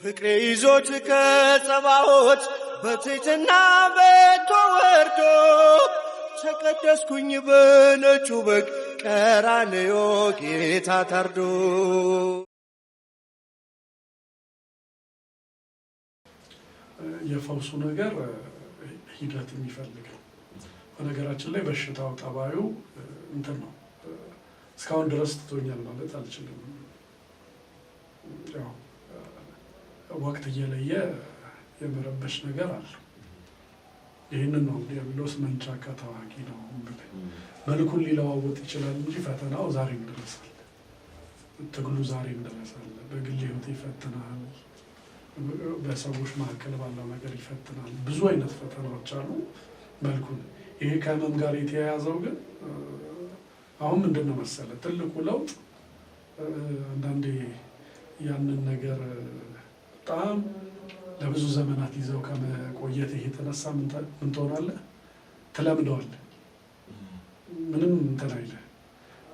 ፍቅሬ ይዞት ከጸባዖት በትሕትና ቤቱ ወርዶ ተቀደስኩኝ በነጩ በግ ቀራንዮ ጌታ ታርዶ። የፈውሱ ነገር ሂደት የሚፈልግ ነው። በነገራችን ላይ በሽታው ጠባዩ እንትን ነው። እስካሁን ድረስ ትቶኛል ማለት አልችልም። ያው ወቅት እየለየ የመረበሽ ነገር አለ። ይህንን ነው ዲያብሎስ መንጫካ ታዋቂ ነው። መልኩን ሊለዋወጥ ይችላል እንጂ ፈተናው ዛሬም ድረስ አለ። ትግሉ ዛሬም ድረስ አለ። በግል ሕይወት ይፈትናል። በሰዎች መካከል ባለው ነገር ይፈትናል። ብዙ አይነት ፈተናዎች አሉ። መልኩን ይሄ ከህመም ጋር የተያያዘው ግን አሁን ምንድነው መሰለ ትልቁ ለውጥ አንዳንዴ ያንን ነገር በጣም ለብዙ ዘመናት ይዘው ከመቆየት የተነሳ ምን ትሆናለህ? ትለምደዋለህ። ምንም እንትን አይልህ።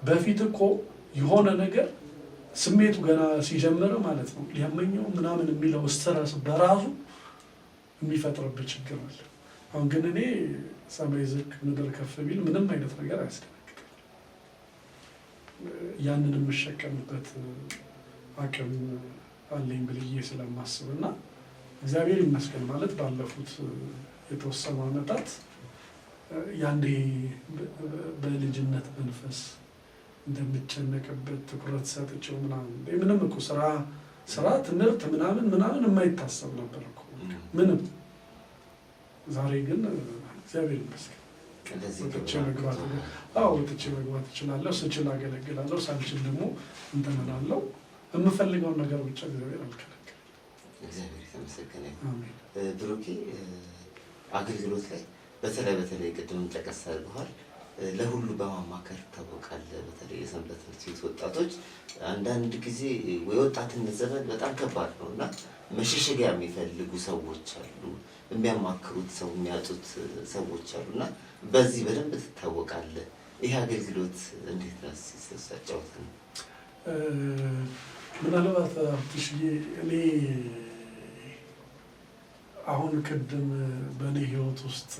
በፊት እኮ የሆነ ነገር ስሜቱ ገና ሲጀምር ማለት ነው ሊያመኘው ምናምን የሚለው ስትረስ በራሱ የሚፈጥርበት ችግር አለ። አሁን ግን እኔ ሰማይ ዝቅ ምድር ከፍ ቢል ምንም አይነት ነገር አያስደነግጥም። ያንን የምሸከምበት አቅም አለኝ ብዬ ስለማስብና እግዚአብሔር ይመስገን ማለት ባለፉት የተወሰኑ ዓመታት ያንዴ በልጅነት መንፈስ እንደምጨነቅበት ትኩረት ሰጥቼው ምንም እኮ ስራ ትምህርት ምናምን የማይታሰብ ነበር እኮ ምንም። ዛሬ ግን እግዚአብሔር ይመስገን ወጥቼ መግባት እችላለሁ። ስችል አገለግላለሁ፣ ሳልችል ደግሞ እንትን እላለሁ። የምፈልገውን ነገር ብቻ እግዚአብሔር አልከለከለም። እግዚአብሔር የተመሰገነ ይሁን። ብሩኬ አገልግሎት ላይ በተለይ ቅድም ጠቀስ አድርገዋል፣ ለሁሉ በማማከር ታወቃለህ። በተለይ የሰንበት ትምህርት ቤት ወጣቶች አንዳንድ ጊዜ የወጣትነት ዘመን በጣም ከባድ ነው እና መሸሸጊያ የሚፈልጉ ሰዎች አሉ፣ የሚያማክሩት ሰው የሚያጡት ሰዎች አሉ እና በዚህ በደንብ ትታወቃለህ። ይህ አገልግሎት እንዴት ነው ሲሰጫወት ነው? ምናልባት አብትሽዬ እኔ አሁን ቅድም በእኔ ህይወት ውስጥ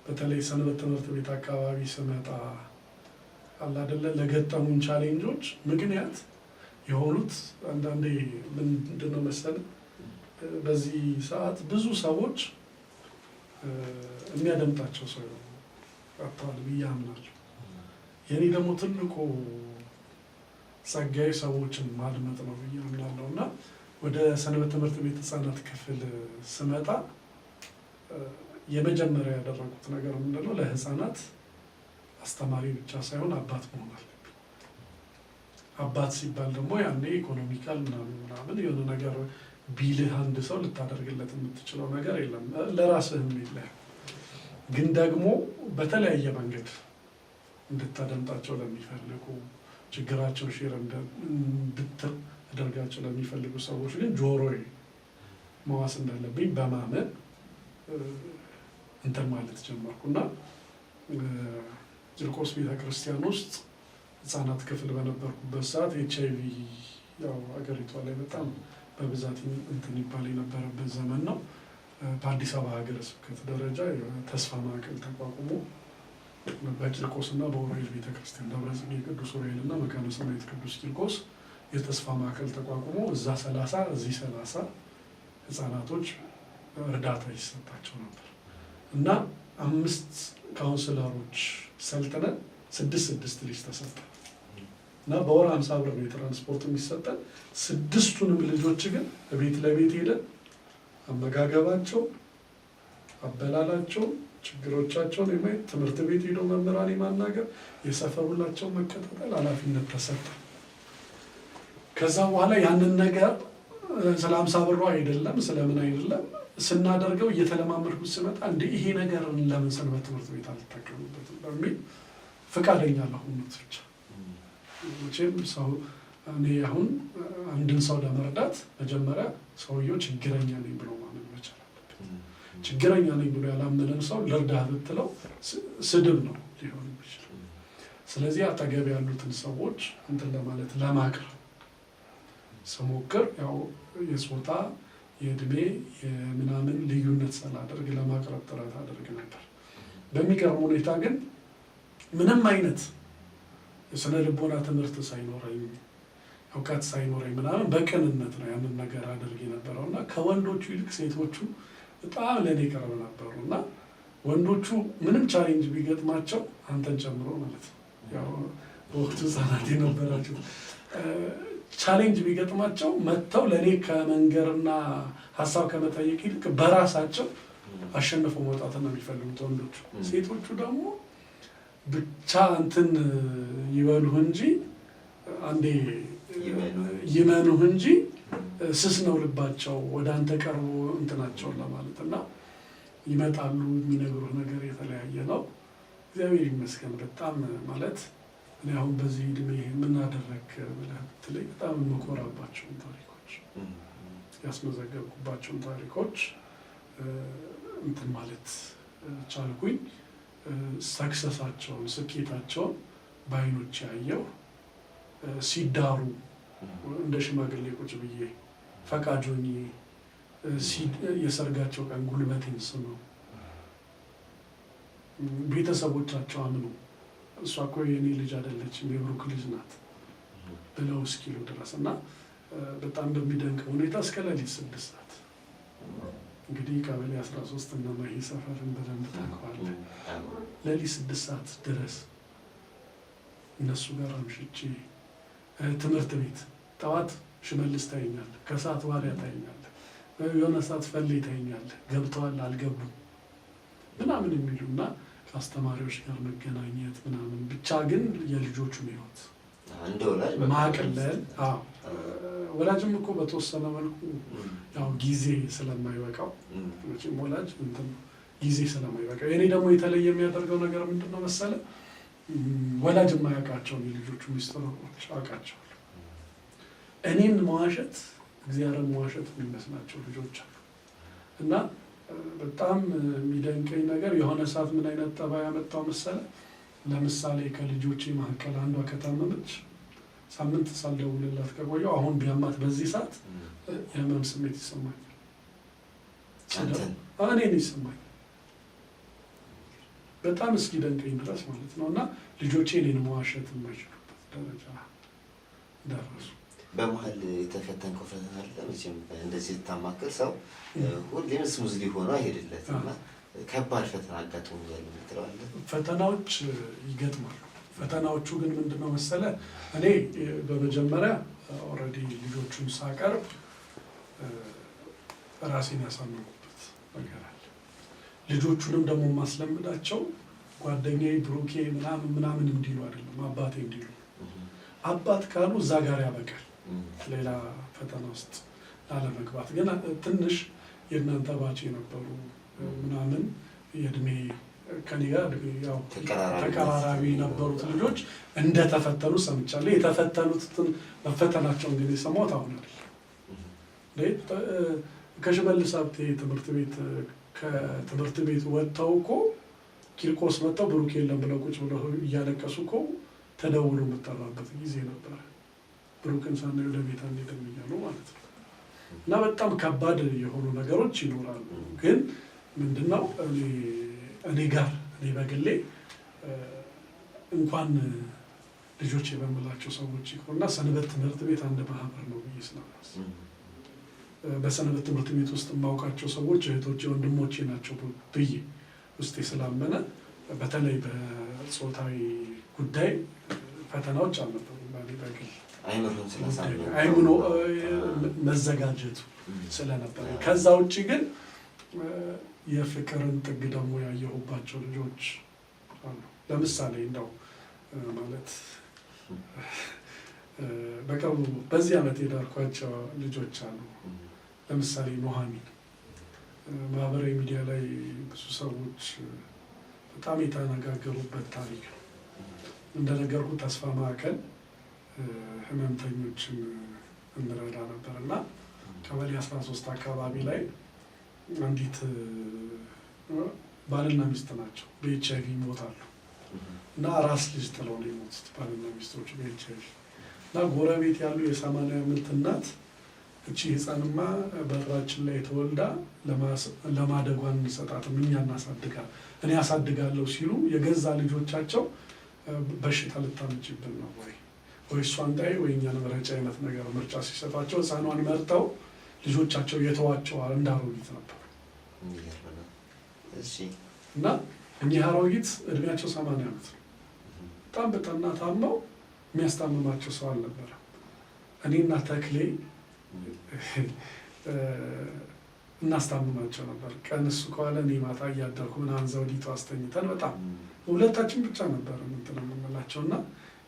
በተለይ ሰንበት ትምህርት ቤት አካባቢ ስመጣ አለ አይደለ ለገጠሙን ቻሌንጆች ምክንያት የሆኑት አንዳንዴ ምንድነው መሰለህ በዚህ ሰዓት ብዙ ሰዎች የሚያደምጣቸው ሰው አጥተዋል ብዬ አምናለሁ። የኔ ደግሞ ትልቁ ጸጋዬ ሰዎችን ማድመጥ ነው ብዬ አምናለሁ እና ወደ ሰንበት ትምህርት ቤት ህፃናት ክፍል ስመጣ የመጀመሪያ ያደረጉት ነገር ምንድነው? ለህፃናት አስተማሪ ብቻ ሳይሆን አባት መሆን አለብኝ። አባት ሲባል ደግሞ ያኔ ኢኮኖሚካል ምናምን የሆነ ነገር ቢልህ አንድ ሰው ልታደርግለት የምትችለው ነገር የለም፣ ለራስህም የለህም። ግን ደግሞ በተለያየ መንገድ እንድታደምጣቸው ለሚፈልጉ ችግራቸው ሼር እንድታደርጋቸው ለሚፈልጉ ሰዎች ግን ጆሮዬ መዋስ እንዳለብኝ በማመን እንትን ማለት ጀመርኩና ቂርቆስ ቤተክርስቲያን ውስጥ ህፃናት ክፍል በነበርኩበት ሰዓት HIV ያው አገሪቷ ላይ በጣም በብዛት እንትን ይባል የነበረበት ዘመን ነው። በአዲስ አበባ ሀገረ ስብከት ደረጃ ተስፋ ማዕከል ተቋቁሞ በቂርቆስና በኡራኤል ቤተክርስቲያን ደብረ ጽጌ ቅዱስ ኡራኤልና መካነ ሰማዕት ቅዱስ ቂርቆስ የተስፋ ማዕከል ተቋቁሞ እዛ 30 እዚህ 30 ህፃናቶች እርዳታ ይሰጣቸው ነበር እና 5 ካውንስለሮች ሰልጥነን 6 ልጅ ተሰጠ እና በወር 50 ብር ነው ትራንስፖርት የሚሰጠን። 6ቱንም ልጆች ግን ቤት ለቤት ሄደን አመጋገባቸው፣ አበላላቸው፣ ችግሮቻቸውን የማየት ትምህርት ቤት ሄዶ መምህራን የማናገር የሰፈሩላቸው መከታተል ኃላፊነት ተሰጠ። ከዛ በኋላ ያንን ነገር ስለ 50 ብሩ አይደለም ስለምን አይደለም ስናደርገው እየተለማመድኩት ስመጣ እንደ ይሄ ነገር ለምን ሰንበት ትምህርት ቤት አልተጠቀሙበትም በሚል ፈቃደኛ ለሆኑት ብቻ ወጪም ሰው እኔ አሁን አንድን ሰው ለመርዳት መጀመሪያ ሰውየው ችግረኛ ነኝ ብሎ ማመን መቻል አለበት። ችግረኛ ነኝ ብሎ ያላመነን ሰው ልርዳህ ብትለው ስድብ ነው ሊሆን ይችላል። ስለዚህ አጠገብ ያሉትን ሰዎች እንትን ለማለት ለማቅረብ ስሞክር ያው የጾታ የእድሜ የምናምን ልዩነት ሳላደርግ ለማቅረብ ጥረት አደርግ ነበር። በሚገርም ሁኔታ ግን ምንም አይነት የስነ ልቦና ትምህርት ሳይኖረኝ እውቀት ሳይኖረኝ ምናምን በቅንነት ነው ያንን ነገር አደርግ የነበረው እና ከወንዶቹ ይልቅ ሴቶቹ በጣም ለእኔ ቀርብ ነበሩ እና ወንዶቹ ምንም ቻሌንጅ ቢገጥማቸው አንተን ጨምሮ ማለት ነው ያው በወቅቱ ህጻናት የነበራቸው ቻሌንጅ ቢገጥማቸው መጥተው ለእኔ ከመንገርና ሀሳብ ከመጠየቅ ይልቅ በራሳቸው አሸንፈው መውጣትን ነው የሚፈልጉት ወንዶቹ። ሴቶቹ ደግሞ ብቻ እንትን ይበሉህ እንጂ አንዴ ይመኑህ እንጂ ስስ ነው ልባቸው ወደ አንተ ቀርቦ እንትናቸውን ለማለት እና ይመጣሉ። የሚነግሩህ ነገር የተለያየ ነው። እግዚአብሔር ይመስገን በጣም ማለት እኔ አሁን በዚህ እድሜ የምናደረግ ብለህ ብትለኝ በጣም የምኮራባቸውን ታሪኮች ያስመዘገብኩባቸውን ታሪኮች እንትን ማለት ቻልኩኝ። ሰክሰሳቸውን ስኬታቸውን በአይኖች ያየው ሲዳሩ እንደ ሽማግሌ ቁጭ ብዬ ፈቃጆኝ የሰርጋቸው ቀን ጉልበቴን ስመው ቤተሰቦቻቸው አምኑ እሷ እኮ የኔ ልጅ አይደለችም የብሩክ ልጅ ናት ብለው እስኪሉ ድረስ እና በጣም በሚደንቅ ሁኔታ እስከ ሌሊት 6 ሰዓት እንግዲህ ቀበሌ 13 እና ማሂ ሰፈርን በደንብ ታውቀዋለህ። ሌሊት 6 ሰዓት ድረስ እነሱ ጋር አምሽቼ ትምህርት ቤት ጠዋት ሽመልስ ታይኛለህ፣ ከሰዓት ዋሪያ ታይኛለህ፣ የሆነ ሰዓት ፈሌ ታይኛለህ፣ ገብተዋል አልገቡም ምናምን የሚሉና ከአስተማሪዎች ጋር መገናኘት ምናምን ብቻ ግን የልጆቹን ህይወት ማቅለል። ወላጅም እኮ በተወሰነ መልኩ ያው ጊዜ ስለማይበቃው ወላጅ እንትን ጊዜ ስለማይበቃው የኔ ደግሞ የተለየ የሚያደርገው ነገር ምንድን ነው መሰለህ? ወላጅ የማያውቃቸውን የልጆቹ ሚስጥሮች አውቃቸዋለሁ። እኔን መዋሸት እግዚአብሔርን መዋሸት የሚመስላቸው ልጆች አሉ እና በጣም የሚደንቀኝ ነገር የሆነ ሰዓት ምን አይነት ጠባይ ያመጣው መሰለህ? ለምሳሌ ከልጆቼ መካከል አንዷ ከታመመች ሳምንት ሳልደውልላት ከቆየሁ አሁን ቢያማት በዚህ ሰዓት የህመም ስሜት ይሰማኛል። እኔን ይሰማኛል በጣም እስኪደንቀኝ ድረስ ማለት ነው። እና ልጆቼ እኔን መዋሸት የማይችሉበት ደረጃ ደረሱ። በመሀል የተፈተንከው ፈተና አለ? መቼም እንደዚህ ታማክር ሰው ሁሌም ስሙዝሊ ሆኖ አይሄድለትም እና ከባድ ፈተና አጋጥሞኛል የምትለው አለ? ፈተናዎች ይገጥማሉ። ፈተናዎቹ ግን ምንድነው መሰለህ? እኔ በመጀመሪያ ኦልሬዲ ልጆቹን ሳቀርብ ራሴን ያሳመንኩበት ነገር አለ። ልጆቹንም ደግሞ ማስለምዳቸው ጓደኛዬ ብሩኬ ምናምን እንዲሉ አይደለም፣ አባቴ እንዲሉ። አባት ካሉ እዛ ጋር ያበቃል፣ ሌላ ፈተና ውስጥ ላለመግባት። ግን ትንሽ የእናንተ ባች የነበሩ ምናምን የእድሜ ከኔ ጋር ያው ተቀራራቢ የነበሩት ልጆች እንደተፈተኑ ሰምቻለሁ። የተፈተኑትን መፈተናቸውን ግን የሰማሁት አሁን አይደል። ከሽመልስ ሀብቴ ከትምህርት ቤት ወጥተው እኮ ቂርቆስ መጥተው ብሩክ የለም ብለው ቁጭ ብለው እያለቀሱ እኮ ተደውሎ የምጠራበት ጊዜ ነበረ። ብሩክን ሳናይ ወደ ቤት አንሄድም እያሉ ማለት ነው። እና በጣም ከባድ የሆኑ ነገሮች ይኖራሉ። ግን ምንድነው እኔ በግሌ እንኳን ልጆች በምላቸው ሰዎች ይቆና ሰንበት ትምህርት ቤት አንድ ማህበር ነው ብዬ ስለማስብ በሰንበት ትምህርት ቤት ውስጥ የማውቃቸው ሰዎች እህቶቼ ወንድሞቼ ናቸው ብዬ ውስጤ ስላመነ በተለይ በጾታዊ ጉዳይ ፈተናዎች አልነበሩም። በግል አይምሮ መዘጋጀቱ ስለነበረ ከዛ ውጭ ግን የፍቅርን ጥግ ደግሞ ያየሁባቸው ልጆች አሉ። ለምሳሌ እንደው ማለት በቅርቡ በዚህ ዓመት የዳርኳቸው ልጆች አሉ። ለምሳሌ ኑሐሚን ማህበራዊ ሚዲያ ላይ ብዙ ሰዎች በጣም የተነጋገሩበት ታሪክ ነው። እንደነገርኩ ተስፋ ማዕከል ህመምተኞችን እንረዳ ነበር እና ቀበሌ 13 አካባቢ ላይ አንዲት ባልና ሚስት ናቸው፣ በኤችአይቪ ይሞታሉ እና ራስ ልጅ ጥለው ነው የሞቱት ባልና ሚስቶች በኤችአይቪ እና ጎረቤት ያሉ የ80 ዓመት እናት እቺ ህፃንማ በራችን ላይ ተወልዳ ለማደጓን እንሰጣትም እኛ እናሳድጋለን እኔ ያሳድጋለሁ ሲሉ የገዛ ልጆቻቸው በሽታ ልታመጭብን ነው ወይ እሷን ጣይ ወይ እኛን ምረጫ አይነት ነገር ምርጫ ሲሰጣቸው ህፃኗን መርጠው ልጆቻቸው የተዋቸዋል እንዳሮጊት ነበር። እና እኚህ አሮጊት እድሜያቸው 80 ዓመት ነው። በጣም በጠና ታመው የሚያስታምማቸው ሰው አልነበረም። እኔና ተክሌ እናስታምማቸው ነበር። ቀን እሱ ከኋላ እኔ ማታ እያደርኩ ምናምን ዘውዲቱ አስተኝተን በጣም ሁለታችን ብቻ ነበር እንትን የምንላቸው እና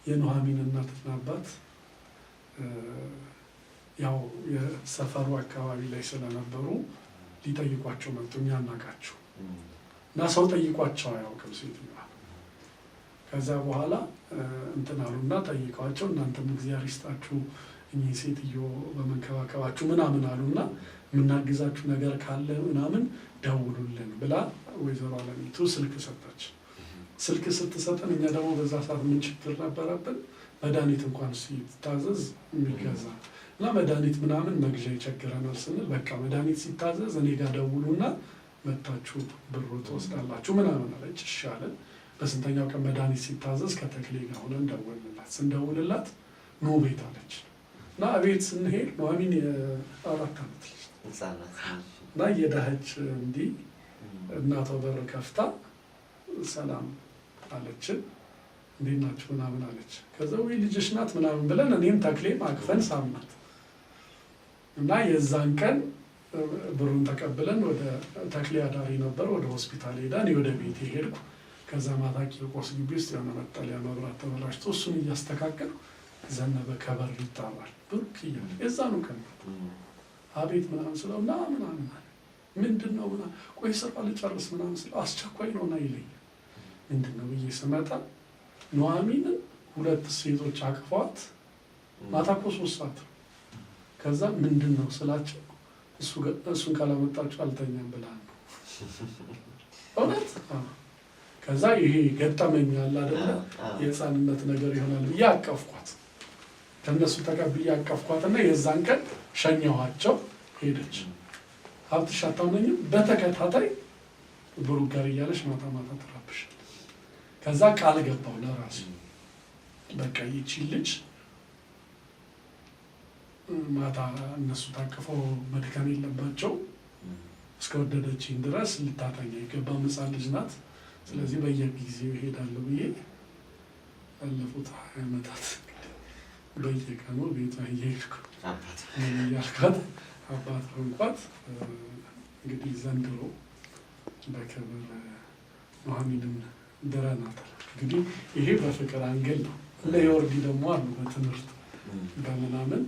የኑሐሚን እናትና አባት ያው የሰፈሩ አካባቢ ላይ ስለነበሩ ሊጠይቋቸው መጡ። እኛ አናውቃቸው እና ሰው ጠይቋቸው አያውቅም ሴትዮዋ። ከዛ በኋላ እንትን አሉና ጠይቀዋቸው እናንተም እግዚአብሔር ይስጣችሁ እኚህ ሴትዮ በመንከባከባችሁ ምናምን አሉና የምናግዛችሁ ነገር ካለ ምናምን ደውሉልን ብላ ወይዘሮ አለሚቱ ስልክ ሰጠች። ስልክ ስትሰጠን እኛ ደግሞ በዛ ሰዓት ምን ችግር ነበረብን? መድኃኒት እንኳን ሲታዘዝ የሚገዛ እና መድኃኒት ምናምን መግዣ ይቸግረናል ስንል በቃ መድኃኒት ሲታዘዝ እኔ ጋር ደውሉና መታችሁ ብሩ ትወስዳላችሁ ምናምን አለች። እሺ አለን። በስንተኛው ቀን መድኃኒት ሲታዘዝ ከተክሌ ጋር ሆነን ደወልንላት። ስንደውልላት ኖ ቤት አለች እና ቤት ስንሄድ ኑሐሚን የ4 ዓመት ልጅ እና እየዳኸች እንዲህ እናቷ በር ከፍታ ሰላም አለችን። እንዴት ናችሁ ምናምን አለች። ከዛ ወይ ልጅሽ ናት ምናምን ብለን እኔም ተክሌም አቅፈን ሳምናት እና የዛን ቀን ብሩን ተቀብለን ወደ ተክሌ አዳሪ ነበር ወደ ሆስፒታል ሄዳ እኔ ወደ ቤቴ ሄድኩ። ከዛ ማታ ቂርቆስ ግቢ ውስጥ የሆነ መጠለያ መብራት ተበላሽቶ እሱን እያስተካከልኩ ዘነበ ከበር ይጣባል ብሩክ እያለ የዛኑ ቀን አቤት ምናምን ስለው ና ምናምን ምንድን ነው ምናምን ቆይ ስራ ልጨርስ ምናምን ስለው አስቸኳይ ነው ና ይለኝ ምንድን ነው ብዬ ስመጣ ኑሐሚንን 2 ሴቶች አቅፏት ማታ እኮ 3 ሰዓት ከዛ ምንድን ነው ስላቸው እሱን ካላመጣችሁ አልተኛም ብላ ነው እውነት። ከዛ ይሄ ገጠመኛል አይደለ የህፃንነት ነገር ይሆናል ብዬ አቀፍኳት። ከነሱ ተቀብዬ አቀፍኳትና የዛን ቀን ሸኘኋቸው። ሄደች። ሀብትሽ አታምነኝም በተከታታይ ብሩክ ጋር እያለች ማታ ማታ ትራብሻለች። ከዛ ቃል ገባው ለራሱ በቃ ይቺ ልጅ ማታ እነሱ ታቅፈው መድከም የለባቸው እስከወደደችኝ ድረስ ልታተኛ ይገባም ሕፃን ልጅ ናት። ስለዚህ በየጊዜው ይሄዳለሁ ብዬ ያለፉት 20 ዓመታት በየቀኑ ቤቷ እየሄድኩ እያልኳት አባት ሆንኳት። እንግዲህ ዘንድሮ በክብር ኑሐሚንን ድረናታል። እንግዲህ ይሄ በፍቅር አንገል ነው። እንደ ዮርዲ ደግሞ አሉ በትምህርት በምናምን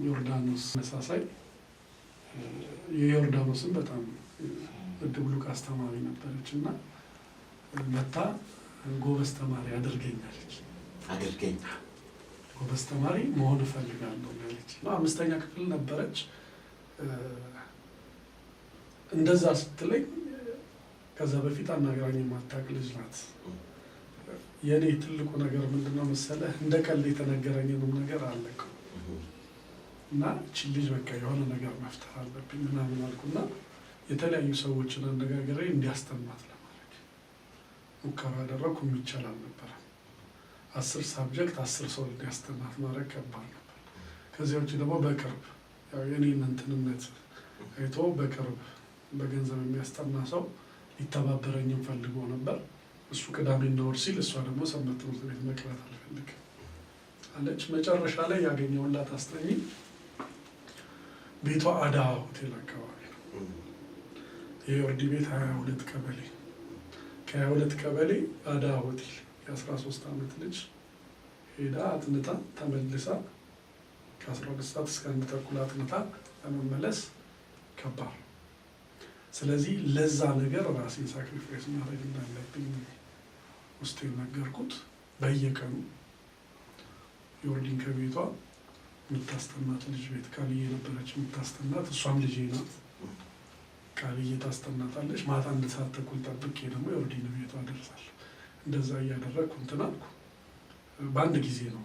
ዮርዳኖስ መሳሳይ የዮርዳኖስን በጣም ድብሉቅ አስተማሪ ነበረች እና መታ ጎበዝ ተማሪ አድርገኛለች። ጎበዝ ተማሪ መሆን እፈልጋለሁ ያለች ነው። 5ኛ ክፍል ነበረች። እንደዛ ስትለኝ ከዛ በፊት አናግራኝ የማታውቅ ልጅ ናት። የኔ ትልቁ ነገር ምንድነው መሰለህ እንደ ቀልድ የተነገረኝንም ነገር አለቀው እና እቺ ልጅ በቃ የሆነ ነገር መፍጠር አለብኝ ምናምን አልኩና የተለያዩ ሰዎችን አነጋግሬ እንዲያስተምራት ለማድረግ ሙከራ አደረኩ። የሚቻል አልነበረም። 10 ሳብጀክት 10 ሰው እንዲያስተምራት ማድረግ ከባድ ነበር። ከዚያ ውጭ ደግሞ በቅርብ ያው የኔን እንትንነት አይቶ በቅርብ በገንዘብ የሚያስጠና ሰው ሊተባበረኝም ፈልጎ ነበር። እሱ ቅዳሜና እሑድ ሲል እሷ ደግሞ ሰንበት ትምህርት ቤት መቅረት አልፈልግም አለች። መጨረሻ ላይ ያገኘውላት አስጠኝ ቤቷ አዳ ሆቴል አካባቢ ነው። የዮርዲ ቤት 22 ቀበሌ ከ22 ቀበሌ አዳ ሆቴል የ13 ዓመት ልጅ ሄዳ አጥንታ ተመልሳ ከ12 ሰዓት እስከ 1 ተኩል አጥንታ ለመመለስ ከባድ። ስለዚህ ለዛ ነገር ራሴን ሳክሪፋይስ ማድረግ እንዳለብኝ ውስጥ ነገርኩት። በየቀኑ ዮርዲን ከቤቷ የምታስተናት ልጅ ቤት ቃልዬ ነበረች የምታስተናት፣ እሷም ልጄ ናት። ቃልዬ ታስተናታለች። ማታ 1 ሰዓት ተኩል ጠብቄ ደግሞ ዮርዲን ቤቷ አደርሳለሁ። እንደዛ እያደረግኩ እንትን አልኩ። በአንድ ጊዜ ነው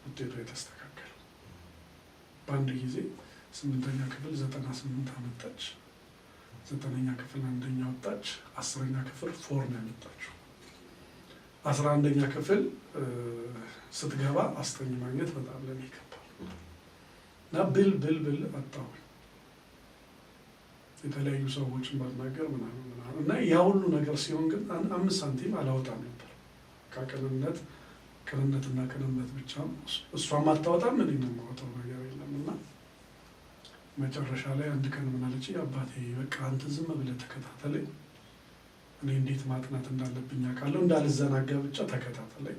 ውጤቷ የተስተካከለው። በአንድ ጊዜ 8ኛ ክፍል 98 አመጣች። 9ኛ ክፍል 1ኛ ወጣች። 10ኛ ክፍል 4 ነው ያመጣችው። 11ኛ ክፍል ስትገባ አስተኝ ማግኘት በጣም ለኔ ከባድ እና ብል አጣሁ። የተለያዩ ሰዎችን ባናገር ምናምን እና ያ ሁሉ ነገር ሲሆን ግን 5 ሳንቲም አላወጣም ነበር። ቅንነትና ቅንነት ብቻ እሷም አታወጣም፣ እኔ ነው የማወጣው ነገር የለም። እና መጨረሻ ላይ አንድ ቀን ምን አለች፣ አባቴ በቃ አንተ ዝም ብለህ ተከታተለኝ፣ እኔ እንዴት ማጥናት እንዳለብኝ አውቃለሁ፣ እንዳልዘናጋ ብቻ ተከታተለኝ፣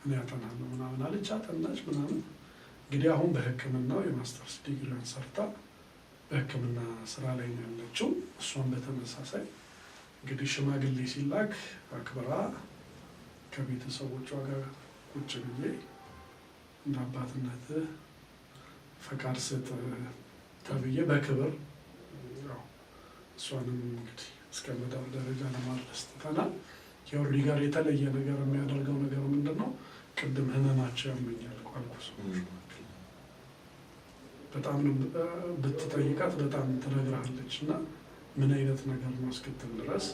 እኔ አጠናለሁ ምናምን አለች። አጠናች ምናምን። እንግዲህ አሁን በሕክምናው የማስተርስ ዲግሪዋን ሰርታ በሕክምና ስራ ላይ ነው ያለችው። እሷን በተመሳሳይ እንግዲህ ሽማግሌ ሲላክ አክብራ ከቤተሰቦቿ ጋር ቁጭ ብዬ እንደ አባትነትህ ፈቃድ ስጥ ተብዬ በክብር እሷንም እንግዲህ እስከ መዳር ደረጃ ለማድረስ ትተናል። ከወርዲ ጋር የተለየ ነገር የሚያደርገው ነገር ምንድን ነው? ቅድም ህመማቸው ያመኛል ቋልኩ ሰዎች በጣም ነው ብትጠይቃት በጣም ትነግርሃለች። እና ምን አይነት ነገር ነው እስክትል ድረስ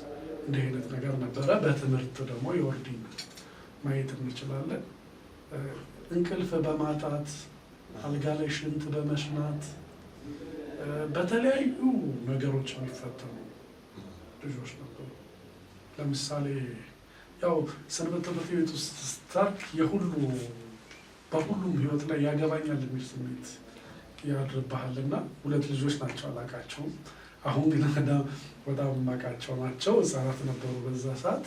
እንዲህ አይነት ነገር ነበረ። በትምህርት ደግሞ የወርዲን ማየት እንችላለን። እንቅልፍ በማጣት አልጋ ላይ ሽንት በመሽናት በተለያዩ ነገሮች የሚፈተኑ ልጆች ነበሩ። ለምሳሌ ያው ሰንበት ትምህርት ቤት ውስጥ ስታርክ በሁሉም ህይወት ላይ ያገባኛል የሚል ስሜት ያድርብሃል። እና 2 ልጆች ናቸው አላቃቸውም። አሁን ግን በጣም የማውቃቸው ናቸው። ህጻናት ነበሩ በዛ ሰዓት።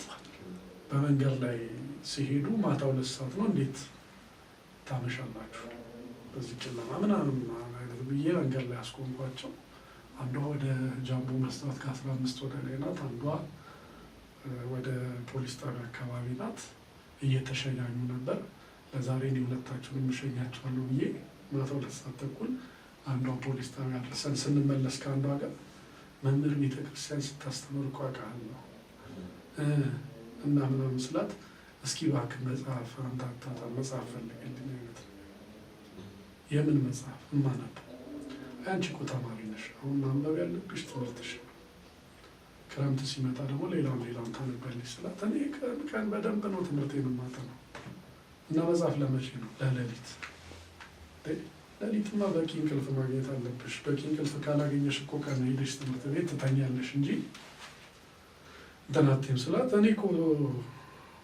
በመንገድ ላይ ሲሄዱ ማታ 2 ሰዓት ነው፣ እንዴት ታመሻላችሁ በዚህ ጨለማ ምናምን አይነት ብዬ መንገድ ላይ አስቆምኳቸው። አንዷ ወደ ጃምቦ መስታወት ከ15 ወደ ላይ ናት፣ አንዷ ወደ ፖሊስ ጣቢያ አካባቢ ናት። እየተሸኛኙ ነበር። ለዛሬ እኔ ሁለታችሁንም እሸኛቸዋለሁ ብዬ ማታ 2 ሰዓት ተኩል አንዷ ፖሊስ ጣቢያ አድርሰን ስንመለስ ከአንዷ ጋር መምህር ቤተክርስቲያን ስታስተምር እኮ አውቃለሁ እና ምናምን ስላት፣ እስኪ እባክህ መጽሐፍ አንተ አታጣም መጽሐፍ ፈልግልኝ አይነት ነው። የምን መጽሐፍ እማነበው? አንቺ እኮ ተማሪ ነሽ፣ አሁን ማንበብ ያለብሽ ትምህርትሽ ነው። ክረምት ሲመጣ ደግሞ ሌላውን ታነቢያለሽ ስላት፣ እኔ ቀን በደንብ ነው ትምህርቴን የማጠናው እና መጽሐፍ ለመቼ ነው? ለሌሊት። ሌሊትማ በቂ እንቅልፍ ማግኘት አለብሽ። በቂ እንቅልፍ ካላገኘሽ እኮ ቀን ሄደሽ ትምህርት ቤት ትተኛለሽ እንጂ እንትን አትይም ስላት፣ እኔ እኮ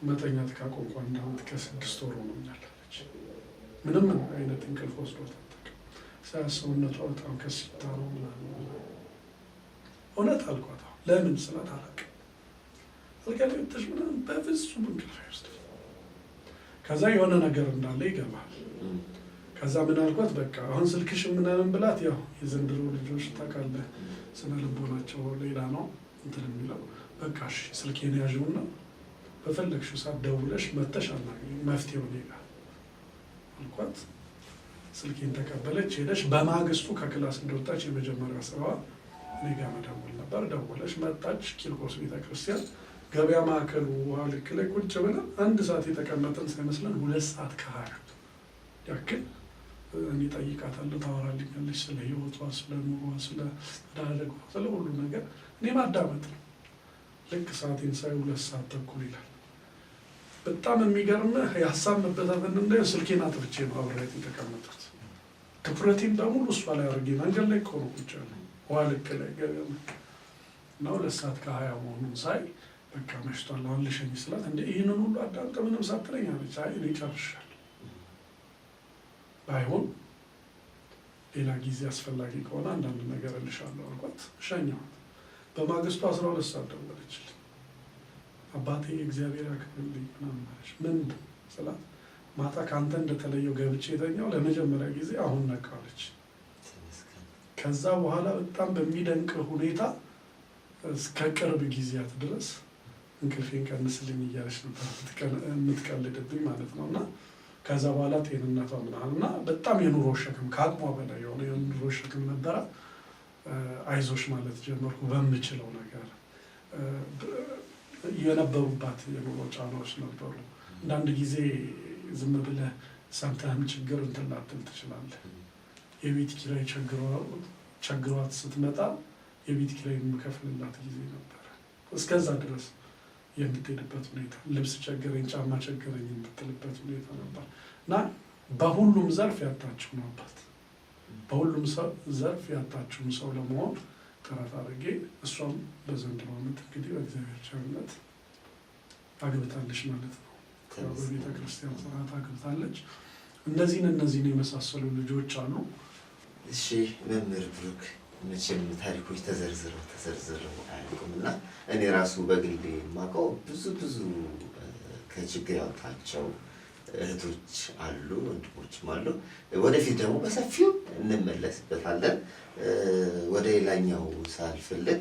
መተኛት ካቆምኩ 1 ዓመት ከ6 ወር ሆኖኛል አለች። ምንም አይነት እንቅልፍ ወስዶት አታውቅም። ሰውነቷ በጣም ከሲታ ነው ምናምን። እውነት አልኳት። ለምን ስላት፣ አላውቅም አልጋ ላይ ወጥተሽ ምናምን በፍጹም እንቅልፍ አይወስድም። ከዛ የሆነ ነገር እንዳለ ይገባል። ከዛ ምን አልኳት፣ በቃ አሁን ስልክሽ ምናምን ብላት፣ ያው የዘንድሮ ልጆች ታውቃለህ ስነ ልቦናቸው ሌላ ነው እንትን የሚለው። በቃ እሺ ስልኬን ያዥውና በፈለግሽው ሰዓት ደውለሽ መተሽ አናግሪኝ፣ መፍትሄው እኔ ጋር አልኳት። ስልኬን ተቀበለች፣ ሄደች። በማግስቱ ከክላስ እንደወጣች የመጀመሪያ ስራዋ እኔ ጋር መደወል ነበር። ደወለች፣ መጣች። ቂርቆስ ቤተክርስቲያን ገበያ ማዕከሉ ውሃ ልክ ላይ ቁጭ ብለን 1 ሰዓት የተቀመጠን ሳይመስለን 2 ሰዓት ከ20 ያክል እኔ ጠይቃታለሁ። ታወራልኛለች ስለ ህይወቷ፣ ስለ ኑሯ፣ ስለ ዳረጓ፣ ስለ ሁሉ ነገር እኔ ማዳመጥ ነው። ልክ ሰዓቴን ሳይ 2 ሰዓት ተኩል ይላል። በጣም የሚገርምህ የሀሳብ መበታተን እንዳይ ስልኬን አጥፍቼ ነው አብሬያት የተቀመጡት። ትኩረቴን በሙሉ እሷ ላይ አድርጌ መንገድ ላይ ከሆነ ቁጭ ያለ ውሃ ልክ ላይ ገበያ እና 2 ሰዓት ከ20 መሆኑን ሳይ በቃ መሽቷል አሁን ልሸኝ ስላት፣ እንደ ይህንን ሁሉ አዳምጠ ምንም ሳትለኝ አለች። አይ እኔ ጨርሻለሁ፣ ባይሆን ሌላ ጊዜ አስፈላጊ ከሆነ አንዳንድ ነገር እልሻለሁ አልኳት። ሸኛዋት። በማግስቱ 12 ሰዓት ደወለችልኝ። አባቴ እግዚአብሔር ያክብርልኝ ምናምን አለች። ምን ስላት፣ ማታ ከአንተ እንደተለየው ገብቼ የተኛው ለመጀመሪያ ጊዜ አሁን ነቃለች። ከዛ በኋላ በጣም በሚደንቅ ሁኔታ እስከ ቅርብ ጊዜያት ድረስ እንቅልፌን ቀንስልኝ እያለች ነበር የምትቀልድብኝ ማለት ነው። እና ከዛ በኋላ ጤንነቷ ምናምን እና በጣም የኑሮ ሸክም ከአቅሟ በላይ የሆነ የኑሮ ሸክም ነበረ። አይዞሽ ማለት ጀመርኩ በምችለው ነገር። የነበሩባት የኑሮ ጫናዎች ነበሩ። አንዳንድ ጊዜ ዝም ብለህ ሰምተህም ችግር እንትን ላትል ትችላለህ። የቤት ኪራይ ቸግሮ ቸግሯት ስትመጣ የቤት ኪራይ የምከፍልላት ጊዜ ነበረ። እስከዛ ድረስ የምትሄድበት ሁኔታ፣ ልብስ ቸገረኝ፣ ጫማ ቸገረኝ የምትልበት ሁኔታ ነበር እና በሁሉም ዘርፍ ያጣችውን አባት በሁሉም ዘርፍ ያጣችውን ሰው ለመሆን ጥረት አድርጌ እሷም በዘንድሮ ዓመት እንግዲህ በእግዚአብሔር ቸርነት አግብታለች ማለት ነው። በቤተ ክርስቲያን ስርዓት አግብታለች። እነዚህን የመሳሰሉ ልጆች አሉ። እሺ መምህር ብሩክ መቼም ታሪኮች ተዘርዝረው አያልቁም እና እኔ ራሱ በግሌ የማውቀው ብዙ ከችግር ያወጣቸው እህቶች አሉ፣ ወንድሞችም አሉ። ወደፊት ደግሞ በሰፊው እንመለስበታለን። ወደ ሌላኛው ሳልፈልግ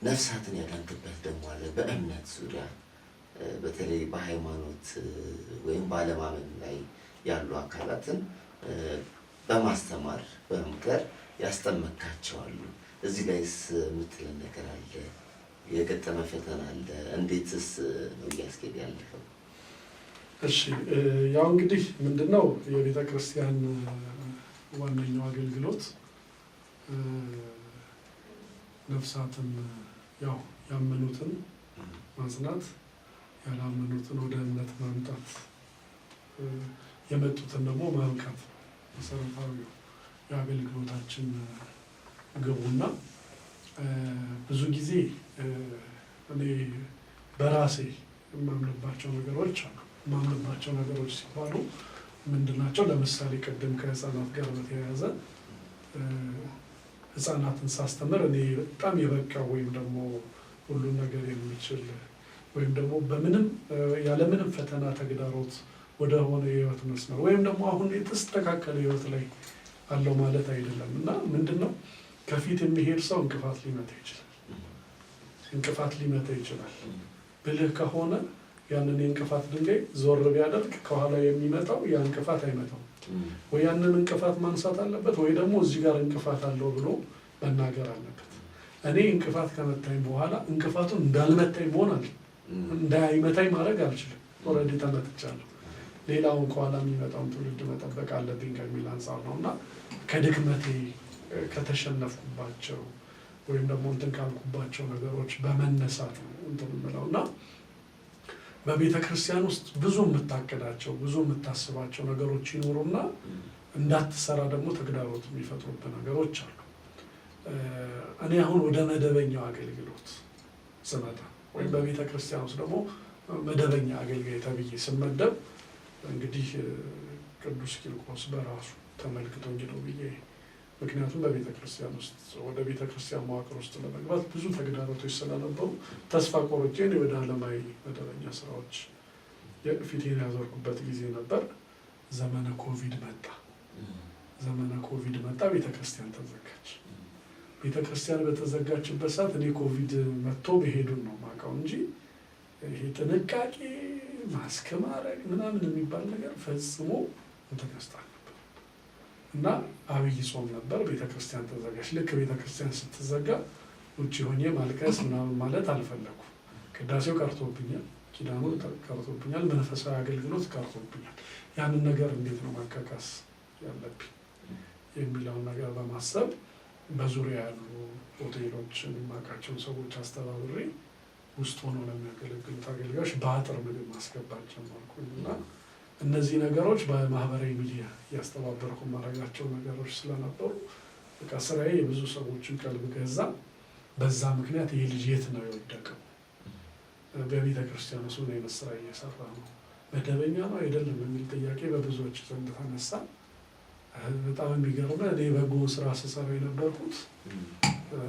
ነፍሳትን ያዳንክበት ደግሞ አለ። በእምነት ዙሪያ በተለይ በሃይማኖት ወይም ባለማመን ላይ ያሉ አካላትን በማስተማር በመምከር ያስጠመካቸዋሉ። እዚህ ላይስ የምትለን ነገር አለ? የገጠመ ፈተና አለ? እንዴትስ ነው እያስኬድ ያለኸው? እሺ ያው እንግዲህ ምንድነው የቤተ ክርስቲያን ዋነኛው አገልግሎት ነፍሳትን ያው ያመኑትን ማጽናት፣ ያላመኑትን ወደ እምነት ማምጣት፣ የመጡትን ደግሞ ማንቃት መሰረታዊው የአገልግሎታችን ግቡና ብዙ ጊዜ እኔ በራሴ የማምንባቸው ነገሮች አሉ። የማምንባቸው ነገሮች ሲባሉ ምንድናቸው? ለምሳሌ ቅድም ከህፃናት ጋር በተያያዘ ህፃናትን ሳስተምር እኔ በጣም የበቃ ወይም ደግሞ ሁሉን ነገር የሚችል ወይም ደግሞ ያለምንም ፈተና ተግዳሮት ወደ ሆነ የህይወት መስመር ወይም ደግሞ አሁን የተስተካከለ ህይወት ላይ አለው ማለት አይደለም እና ምንድነው ከፊት የሚሄድ ሰው እንቅፋት ሊመታ ይችላል። ብልህ ከሆነ ያንን የእንቅፋት ድንጋይ ዞር ቢያደርግ ከኋላ የሚመጣው ያ እንቅፋት አይመታው። ወይ ያንን እንቅፋት ማንሳት አለበት ወይ ደግሞ እዚህ ጋር እንቅፋት አለው ብሎ መናገር አለበት። እኔ እንቅፋት ከመታኝ በኋላ እንቅፋቱን እንዳልመታኝ እንዳይመታኝ ማድረግ አልችልም። ኦልሬዲ ተመትቻለሁ። ሌላውን ከኋላ የሚመጣውን ትውልድ መጠበቅ አለብኝ ከሚል አንጻር ነው እና ከድክመቴ ከተሸነፍኩባቸው ወይም ደግሞ እንትን ካልኩባቸው ነገሮች በመነሳት ነው እንትን የምለው እና በቤተ ክርስቲያን ውስጥ ብዙ የምታቅዳቸው ብዙ የምታስባቸው ነገሮች ይኖሩና እንዳትሰራ ደግሞ ተግዳሮት የሚፈጥሩበት ነገሮች አሉ። እኔ አሁን ወደ መደበኛው አገልግሎት ስመጣ ወይም በቤተ ክርስቲያን ውስጥ ደግሞ መደበኛ አገልጋይ ተብዬ ስመደብ እንግዲህ ቅዱስ ቂርቆስ በራሱ ተመልክቶኝ ነው ብዬ ምክንያቱም በቤተ ክርስቲያን ውስጥ ወደ ቤተ ክርስቲያን መዋቅር ውስጥ ለመግባት ብዙ ተግዳሮቶች ስለነበሩ ተስፋ ቆርጬ ወደ ዓለማዊ መደበኛ ስራዎች ፊቴን ያዞርኩበት ጊዜ ነበር። ዘመነ ኮቪድ መጣ። ቤተ ክርስቲያን ተዘጋች። ቤተ ክርስቲያን በተዘጋችበት ሰዓት እኔ ኮቪድ መጥቶ በሄዱን ነው የማውቀው እንጂ ይሄ ጥንቃቄ ማስክ ማድረግ ምናምን የሚባል ነገር ፈጽሞ ተከስቷል ነበር እና አብይ ጾም ነበር። ቤተክርስቲያን ተዘጋች። ልክ ቤተክርስቲያን ስትዘጋ ውጭ ሆኜ ማልቀስ ምናምን ማለት አልፈለኩም። ቅዳሴው ቀርቶብኛል፣ ኪዳኑ ቀርቶብኛል፣ መንፈሳዊ አገልግሎት ቀርቶብኛል። ያንን ነገር እንዴት ነው ማካካስ ያለብኝ የሚለውን ነገር በማሰብ በዙሪያ ያሉ ሆቴሎችን የማውቃቸውን ሰዎች አስተባብሬ ውስጥ ሆኖ ለሚያገለግሉት አገልጋዮች በአጥር ምግብ ማስገባት ጀመርኩኝ እና እነዚህ ነገሮች በማህበራዊ ሚዲያ እያስተባበርኩ ማድረጋቸው ነገሮች ስለነበሩ በቃ ስራዬ የብዙ ሰዎችን ቀልብ ገዛ። በዛ ምክንያት ይህ ልጅ የት ነው የወደቀው? በቤተ ክርስቲያን ውስጥ ምን አይነት ስራ እየሰራ ነው? መደበኛ ነው አይደለም የሚል ጥያቄ በብዙዎች ዘንድ ተነሳ። በጣም የሚገርመው እኔ በጎ ስራ ስሰራ የነበርኩት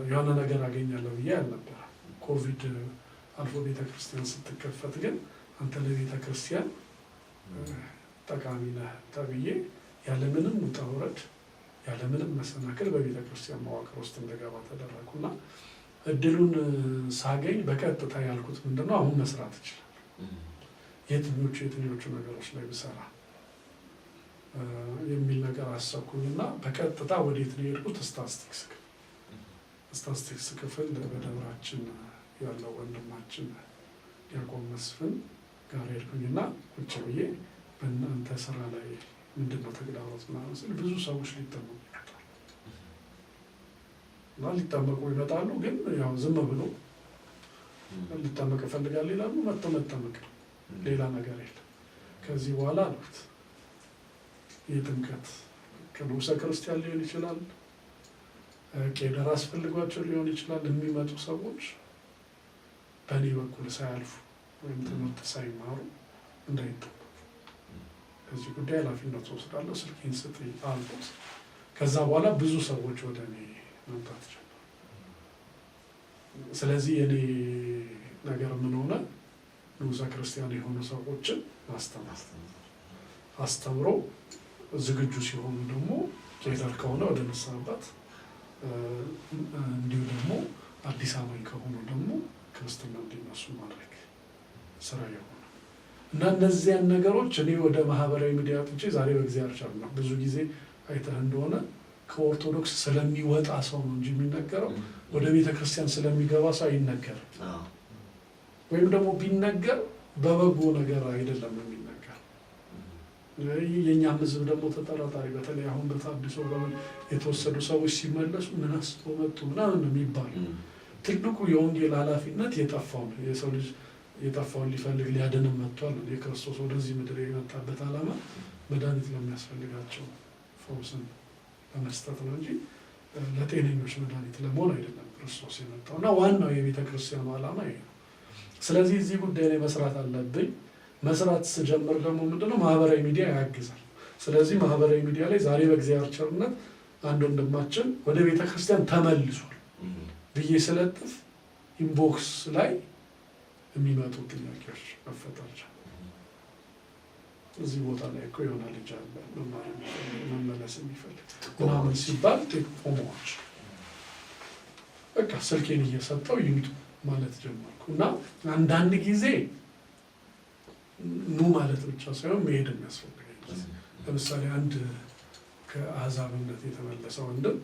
የሆነ ነገር አገኛለሁ ብዬ አልነበረም። ኮቪድ አልፎ ቤተ ክርስቲያን ስትከፈት ግን አንተ ለቤተ ክርስቲያን ጠቃሚ ነህ ተብዬ ያለምንም ውጣ ውረድ ያለምንም መሰናክል በቤተ ክርስቲያን መዋቅር ውስጥ እንደገባ ተደረኩና እድሉን ሳገኝ በቀጥታ ያልኩት ምንድነው አሁን መስራት ይችላል፣ የትኞቹ ነገሮች ላይ ብሰራ የሚል ነገር አሰብኩኝና በቀጥታ ወዴት ነው የሄድኩት? ስታስቲክስ ክፍል በደብራችን ያለው ወንድማችን ዲያቆን መስፍን ጋር ሄድኩኝና ቁጭ ብዬ በእናንተ ስራ ላይ ምንድነው ተግዳሮት ምናምን ስል ብዙ ሰዎች ሊጠሙ ይመጣል እና ሊጠመቁ ይመጣሉ። ግን ያው ዝም ብሎ ሊጠመቅ እፈልጋለሁ ይላሉ። መጠመቅ ነው፣ ሌላ ነገር የለም። ከዚህ በኋላ አሉት የጥምቀት ከንዑሰ ክርስቲያን ሊሆን ይችላል፣ ቄደር አስፈልጓቸው ሊሆን ይችላል። የሚመጡ ሰዎች በእኔ በኩል ሳያልፉ ወይም ትምህርት ሳይማሩ እንዳይጠመቁ ከዚህ ጉዳይ ኃላፊነት ወስዳለሁ፣ ስልኬን ስጠኝ አልኩት። ከዛ በኋላ ብዙ ሰዎች ወደ እኔ መምጣት ጀመሩ። ስለዚህ የኔ ነገር ምን ሆነ? ንዑሰ ክርስቲያን የሆኑ ሰዎችን አስተምሮ ዝግጁ ሲሆኑ ደግሞ ቄደር ከሆነ ወደ ንስሐ አባት፣ እንዲሁ ደግሞ አዲስ አማኝ ከሆኑ ደግሞ ክርስትና እንዲነሱ ማድረግ ስራ የሆነ እና እነዚያን ነገሮች እኔ ወደ ማህበራዊ ሚዲያ ጥቼ ዛሬ በእግዚአብሔር ቻል ነው። ብዙ ጊዜ አይተህ እንደሆነ ከኦርቶዶክስ ስለሚወጣ ሰው ነው እንጂ የሚነገረው ወደ ቤተ ክርስቲያን ስለሚገባ ሰው አይነገርም። ወይም ደግሞ ቢነገር በበጎ ነገር አይደለም የሚነገር። የእኛም ሕዝብ ደግሞ ተጠራጣሪ፣ በተለይ አሁን በታድሶ በምን የተወሰዱ ሰዎች ሲመለሱ ምን አስበው መጡ ምናምን ነው የሚባሉ። ትልቁ የወንጌል ኃላፊነት የጠፋውን የሰው ልጅ የጠፋውን ሊፈልግ ሊያድንም መጥቷል። የክርስቶስ ወደዚህ ምድር የመጣበት ዓላማ መድኃኒት ለሚያስፈልጋቸው ፈውስን ለመስጠት ነው እንጂ ለጤነኞች መድኃኒት ለመሆን አይደለም ክርስቶስ የመጣው እና ዋናው የቤተ ክርስቲያኑ ዓላማ ይሄ ነው። ስለዚህ እዚህ ጉዳይ ላይ መስራት አለብኝ። መስራት ስጀምር ደግሞ ምንድነው ማህበራዊ ሚዲያ ያግዛል። ስለዚህ ማህበራዊ ሚዲያ ላይ ዛሬ በእግዚአብሔር ቸርነት አንድ ወንድማችን ወደ ቤተ ክርስቲያን ተመልሷል ብዬ ስለጥፍ ኢንቦክስ ላይ የሚመጡ ጥያቄዎች መፈጠር ቻሉ። እዚህ ቦታ ላይ እኮ የሆነ ልጅ አለ መመለስ የሚፈልግ ምናምን ሲባል ጥቆማዎች በቃ ስልኬን እየሰጠው ይምጡ ማለት ጀመርኩ እና አንዳንድ ጊዜ ኑ ማለት ብቻ ሳይሆን መሄድ የሚያስፈልገኝ። ለምሳሌ አንድ ከአሕዛብነት የተመለሰ ወንድም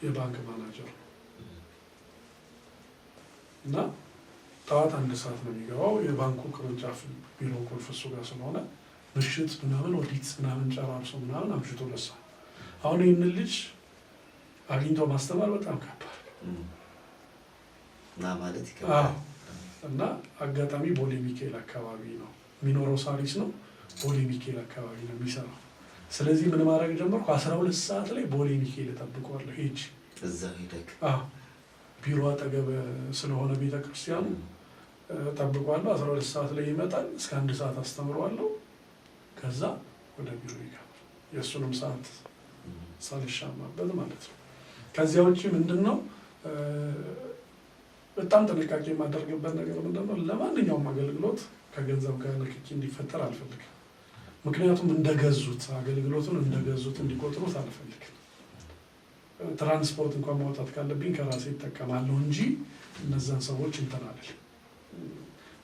የባንክ ማናጀር ነው እና ጠዋት 1 ሰዓት ነው የሚገባው። የባንኩ ቅርንጫፍ ቢሮ ቁልፍ እሱ ጋር ስለሆነ ምሽት ምናምን ኦዲት ምናምን ጨራርሶ ምናምን አምሽቶ ለሳ። አሁን ይህንን ልጅ አግኝቶ ማስተማር በጣም ከባድ እና ማለት ይከብዳል። እና አጋጣሚ ቦሌ ሚካኤል አካባቢ ነው የሚኖረው፣ ሳሪስ ነው። ቦሌ ሚካኤል አካባቢ ነው የሚሰራው። ስለዚህ ምን ማድረግ ጀመርኩ? 12 ሰዓት ላይ ቦሌ ሚካኤል እጠብቀዋለሁ። ሄጅ እዛው ሄደክ ቢሮ አጠገብ ስለሆነ ቤተክርስቲያኑ እጠብቀዋለሁ። 12 ሰዓት ላይ ይመጣል። እስከ 1 ሰዓት አስተምረዋለሁ። ከዛ ወደ ቢሮ ይገባል። የእሱንም ሰዓት ሳልሻማበት ማለት ነው። ከዚያ ውጭ ምንድነው በጣም ጥንቃቄ የማደርግበት ነገር ምንድነው? ለማንኛውም አገልግሎት ከገንዘብ ጋር ንክኪ እንዲፈጠር አልፈልግም። ምክንያቱም እንደገዙት አገልግሎቱን እንደገዙት እንዲቆጥሩት አልፈልግም። ትራንስፖርት እንኳን ማውጣት ካለብኝ ከራሴ ይጠቀማለሁ እንጂ እነዛን ሰዎች እንትን አልልም።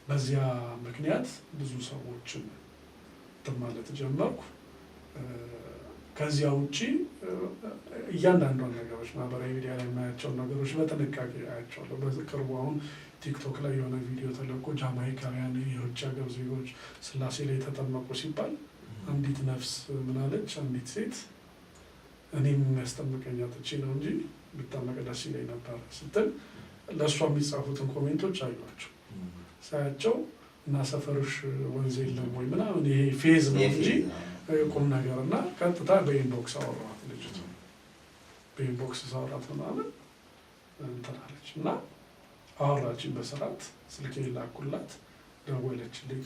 በዚያ ምክንያት ብዙ ሰዎችን እንትን ማለት ጀመርኩ። ከዚያ ውጭ እያንዳንዷን ነገሮች ማህበራዊ ሚዲያ ላይ የማያቸውን ነገሮች በጥንቃቄ አያቸዋለሁ። በቅርቡ አሁን ቲክቶክ ላይ የሆነ ቪዲዮ ተለቆ ጃማይካውያን የውጭ ሀገር ዜጎች ስላሴ ላይ ተጠመቁ ሲባል አንዲት ነፍስ ምናለች? አንዲት ሴት እኔም የሚያስጠምቀኝ አጥቼ ነው እንጂ ብታመቅ ደስ ይለኝ ነበር ስትል ለእሷ የሚጻፉትን ኮሜንቶች አዩዋቸው። ሳያቸው እና ሰፈርሽ ወንዝ የለም ወይ ምናምን ይሄ ፌዝ ነው እንጂ ቁም ነገር እና ቀጥታ በኢንቦክስ አወራኋት። ልጅቱ በኢንቦክስ ሳወራት ምናምን እንትን አለች እና አወራችን በስርዓት። ስልኬ ላኩላት፣ ደወለችልኝ።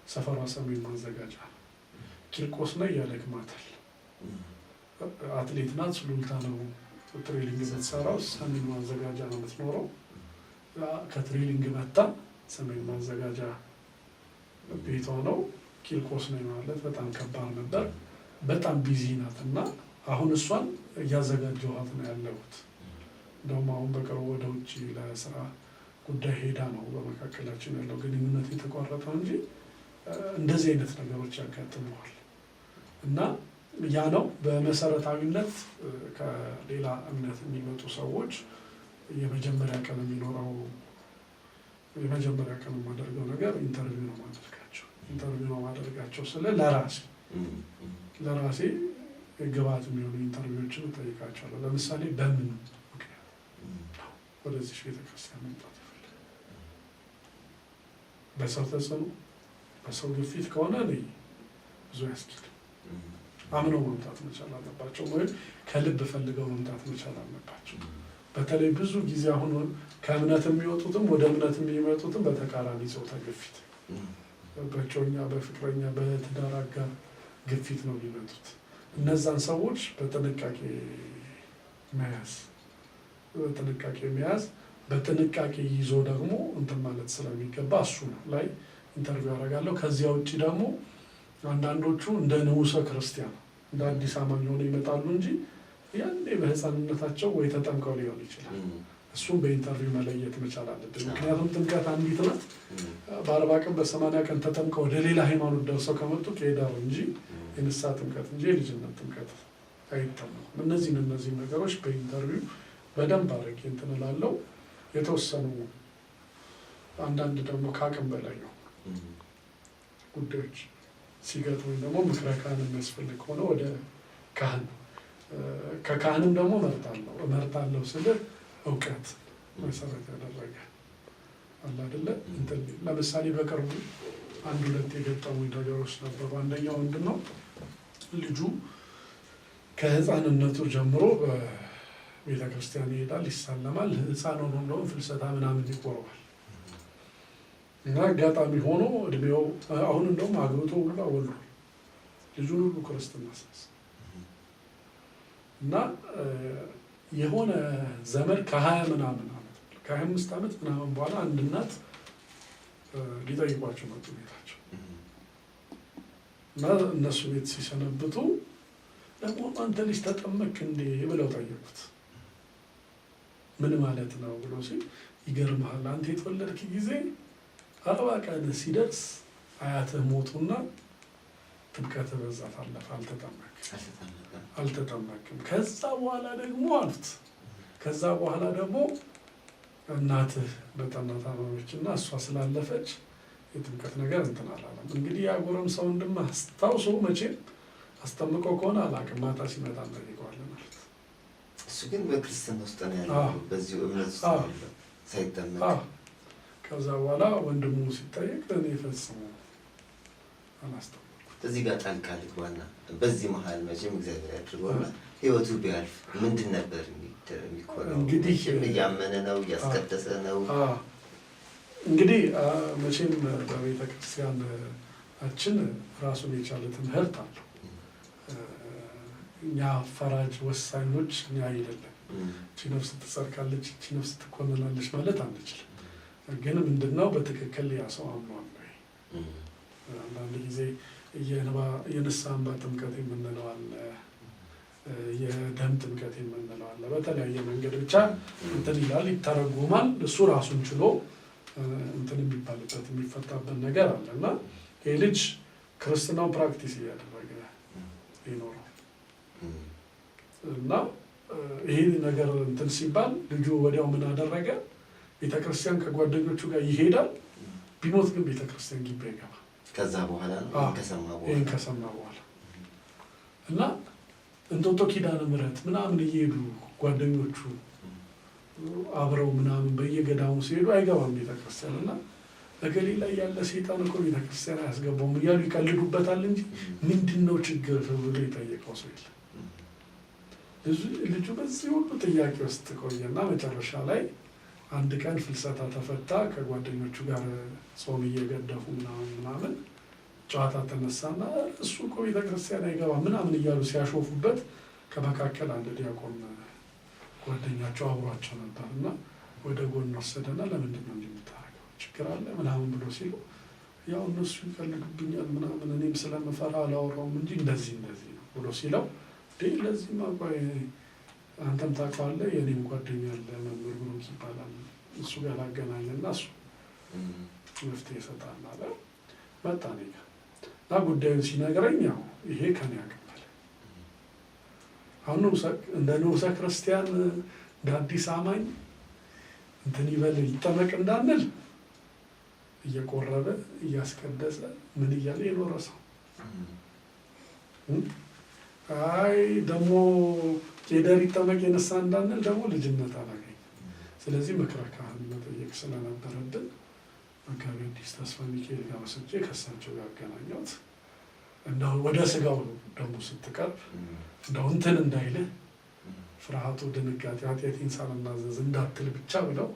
ሰፈሯ ሰሜን ማዘጋጃ ነው። ቂርቆስ ነው ያለግማታል። አትሌት ናት። ሱሉልታ ነው ትሬኒንግ የምትሰራው። ሰሜን ማዘጋጃ ነው የምትኖረው። ከትሬኒንግ መጣ ሰሜን ማዘጋጃ ቤቷ ነው። ቂርቆስ ነው ማለት በጣም ከባድ ነበር። በጣም ቢዚ ናት እና አሁን እሷን እያዘጋጀኋት ነው ያለሁት። እንደውም አሁን በቅርቡ ወደ ውጭ ለስራ ጉዳይ ሄዳ ነው በመካከላችን ያለው ግንኙነት የተቋረጠው እንጂ እንደዚህ አይነት ነገሮች ያጋጥመዋል እና ያ ነው በመሰረታዊነት ከሌላ እምነት የሚመጡ ሰዎች የመጀመሪያ ቀን የሚኖረው የመጀመሪያ ቀን የማደርገው ነገር ኢንተርቪው ነው ማደርጋቸው ስለ ለራሴ ግብዓት የሚሆኑ ኢንተርቪዎችን እጠይቃቸዋለሁ። ለምሳሌ በምን ምክንያት ወደዚህ ቤተክርስቲያን መምጣት ይፈልጋል። በሰው ተጽዕኖ በሰው ግፊት ከሆነ ብዙ ያስኬድም። አምነው መምጣት መቻል አለባቸው፣ ወይም ከልብ ፈልገው መምጣት መቻል አለባቸው። በተለይ ብዙ ጊዜ አሁን ከእምነት የሚወጡትም ወደ እምነት የሚመጡትም በተቃራኒ ጾታ ግፊት፣ በእጮኛ፣ በፍቅረኛ፣ በትዳር አጋር ግፊት ነው የሚመጡት። እነዛን ሰዎች በጥንቃቄ መያዝ በጥንቃቄ ይዞ ደግሞ እንትን ማለት ስለሚገባ እሱ ነው ላይ ኢንተርቪው አደርጋለሁ። ከዚያ ውጭ ደግሞ አንዳንዶቹ እንደ ንዑሰ ክርስቲያን እንደ አዲስ አማኝ ሆነው ይመጣሉ እንጂ ያኔ በህፃንነታቸው ወይ ተጠምቀው ሊሆን ይችላል። እሱም በኢንተርቪው መለየት መቻል አለብን። ምክንያቱም ጥምቀት አንዲት ናት። በ40 ቀን በ80 ቀን ተጠምቀው ወደ ሌላ ሃይማኖት ደርሰው ከመጡ ከሄዳሩ እንጂ የንስሐ ጥምቀት እንጂ የልጅነት ጥምቀት አይጠመቁም። እነዚህ ነገሮች በኢንተርቪው በደንብ አድርጌ እንትን እላለሁ። የተወሰኑ አንዳንድ ደግሞ ከአቅም በላይ ነው ጉዳዮች ሲገጥሙኝ ደግሞ ምክረ ካህን የሚያስፈልግ ሆነ ወደ ካህን ከካህንም ደግሞ እመርጣለሁ ስልህ እውቀት መሰረት ያደረገ አለ አይደለ? እንትን ለምሳሌ በቅርቡ 1-2 የገጠሙኝ ነገሮች ነበሩ። አንደኛው ምንድን ነው? ልጁ ከህፃንነቱ ጀምሮ ቤተክርስቲያን ይሄዳል፣ ይሳለማል። ህፃን ሆኖ እንደውም ፍልሰታ ምናምን ይቆረዋል እና አጋጣሚ ሆኖ እድሜው አሁን እንደውም አግብቶ ሁሉ ወልዷል። ልጁን ሁሉ ክርስትና አስነሳ እና የሆነ ዘመድ ከ20 ምናምን ዓመት ከ25 ዓመት ምናምን በኋላ አንድ እናት ሊጠይቋቸው መጡ ቤታቸው እና እነሱ ቤት ሲሰነብቱ ለመሆኑ አንተ ልጅ ተጠመቅ እንዴ ብለው ጠየቁት። ምን ማለት ነው ብሎ ሲል ይገርምሃል፣ አንተ የተወለድክ ጊዜ 40 ቀን ሲደርስ አያትህ ሞቱና ጥምቀት በዛ ታለፈ፣ አልተጠመቅም። ከዛ በኋላ ደግሞ እናትህ በጠና ታመመች እና እሷ ስላለፈች የጥምቀት ነገር እንትን አላለም። እንግዲህ ያጎረም ሰው አስታውሶ መቼም አስጠምቀው ከሆነ አላውቅም፣ ማታ ሲመጣ እንጠይቀዋለን ማለት ነው። እሱ ግን በክርስትና ውስጥ ነው ያለው፣ በዚሁ እምነት ውስጥ ነው ያለው ሳይጠመቅ። ከዛ በኋላ ወንድሙ ሲጠየቅ እኔ ፈጽሞ አላስጠመቅኩም። እዚህ ጋር ጣልቃ ልግባና በዚህ መሀል መቼም እግዚአብሔር ያድርገውና ህይወቱ ቢያልፍ ምንድን ነበር የሚኮነው? እንግዲህ እያመነ ነው፣ እያስቀደሰ ነው። እንግዲህ መቼም በቤተ ክርስቲያናችን ራሱን የቻለ ትምህርት አለው። እኛ ፈራጅ ወሳኞች እኛ አይደለም። እቺ ነፍስ ትጸድቃለች፣ እቺ ነፍስ ትኮነናለች ማለት አንችልም። ግን ምንድነው በትክክል ያ ሰው አምኗል ወይ? አንዳንድ ጊዜ የንስሐ እንባ ጥምቀት የምንለው አለ፣ የደም ጥምቀት የምንለው አለ። በተለያየ መንገድ ብቻ እንትን ይላል፣ ይተረጎማል። እሱ ራሱን ችሎ እንትን የሚባልበት የሚፈታበት ነገር አለ እና ይህ ልጅ ክርስትናው ፕራክቲስ እያደረገ ይኖረው እና ይሄ ነገር እንትን ሲባል ልጁ ወዲያው ምን አደረገ? ቤተክርስቲያን ከጓደኞቹ ጋር ይሄዳል። ቢሞት ግን ቤተክርስቲያን ግቢ አይገባ። ከዛ በኋላ ከሰማ በኋላ እና እንጦጦ ኪዳነ ምሕረት ምናምን እየሄዱ ጓደኞቹ አብረው ምናምን በየገዳሙ ሲሄዱ አይገባም ቤተክርስቲያን እና እገሌ ላይ ያለ ሰይጣን እኮ ቤተክርስቲያን አያስገባውም እያሉ ይቀልዱበታል እንጂ ምንድን ነው ችግር ብሎ የጠየቀው ሰው የለም። ልጁ በዚህ ሁሉ ጥያቄ ውስጥ ቆየና መጨረሻ ላይ አንድ ቀን ፍልሰታ ተፈታ። ከጓደኞቹ ጋር ጾም እየገደፉ ምናምን ጨዋታ ተነሳና እሱ እኮ ቤተክርስቲያን አይገባም ምናምን እያሉ ሲያሾፉበት ከመካከል አንድ ዲያቆን ጓደኛቸው አብሯቸው ነበር እና ወደ ጎን ወሰደና ለምንድን ነው እንደምታረገው ችግር አለ ምናምን ብሎ ሲሉ ያው እነሱ ይፈልጉብኛል ምናምን እኔም ስለምፈራ አላወራውም እንጂ እንደዚህ ነው ብሎ ሲለው ለዚህ ማቆይ አንተም ታውቀዋለህ የኔም ጓደኛ አለ መምህር ብሩክ ይባላል እሱ ጋር አገናኘና እሱ መፍትሄ ይሰጣል አለ። መጣ እኔ ጋር እና ጉዳዩን ሲነግረኝ ያው ይሄ ከኔ ያቀበለ አሁን እንደ ንዑሰ ክርስቲያን እንደ አዲስ አማኝ እንትን ይበል ይጠመቅ እንዳንል እየቆረበ እያስቀደሰ ምን እያለ የኖረ ሰው አይ ደግሞ ቄደር ይጠመቅ የነሳ እንዳንል ደግሞ ልጅነት አላገኝ ስለዚህ ምክረ ካህን መጠየቅ ስለነበረብን መጋቤ ሐዲስ ተስፋ ሚካኤል ጋር ወስጄ ከእሳቸው ጋር አገናኘሁት። እንደው ወደ ስጋው ደግሞ ስትቀርብ እንደው እንትን እንዳይልህ ፍርሃቱ፣ ድንጋጤ፣ ኃጢአቴን ሳልናዘዝ እንዳትል ብቻ ብለው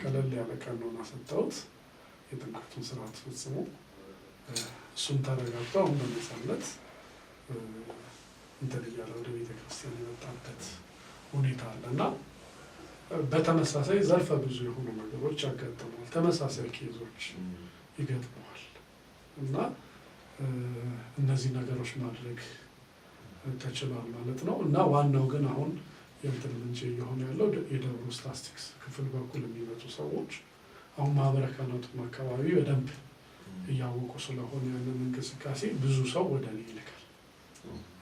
ቀለል ያለ ቀኖና ሰጥተውት የጥምቀቱን ስርዓት ፈጽሞ እሱም ተረጋግቶ አሁን በነፃነት እንትን እያለ ወደ ቤተክርስቲያን የመጣበት ሁኔታ አለ እና በተመሳሳይ ዘርፈ ብዙ የሆኑ ነገሮች ያጋጥመዋል። ተመሳሳይ ኬዞች ይገጥመዋል እና እነዚህ ነገሮች ማድረግ ተችሏል ማለት ነው እና ዋናው ግን አሁን የእንትን ምንጭ እየሆነ ያለው የደብሩ ስታትስቲክስ ክፍል በኩል የሚመጡ ሰዎች አሁን ማህበረ ካህናቱም አካባቢ በደንብ እያወቁ ስለሆነ ያንን እንቅስቃሴ ብዙ ሰው ወደ እኔ ይልካል።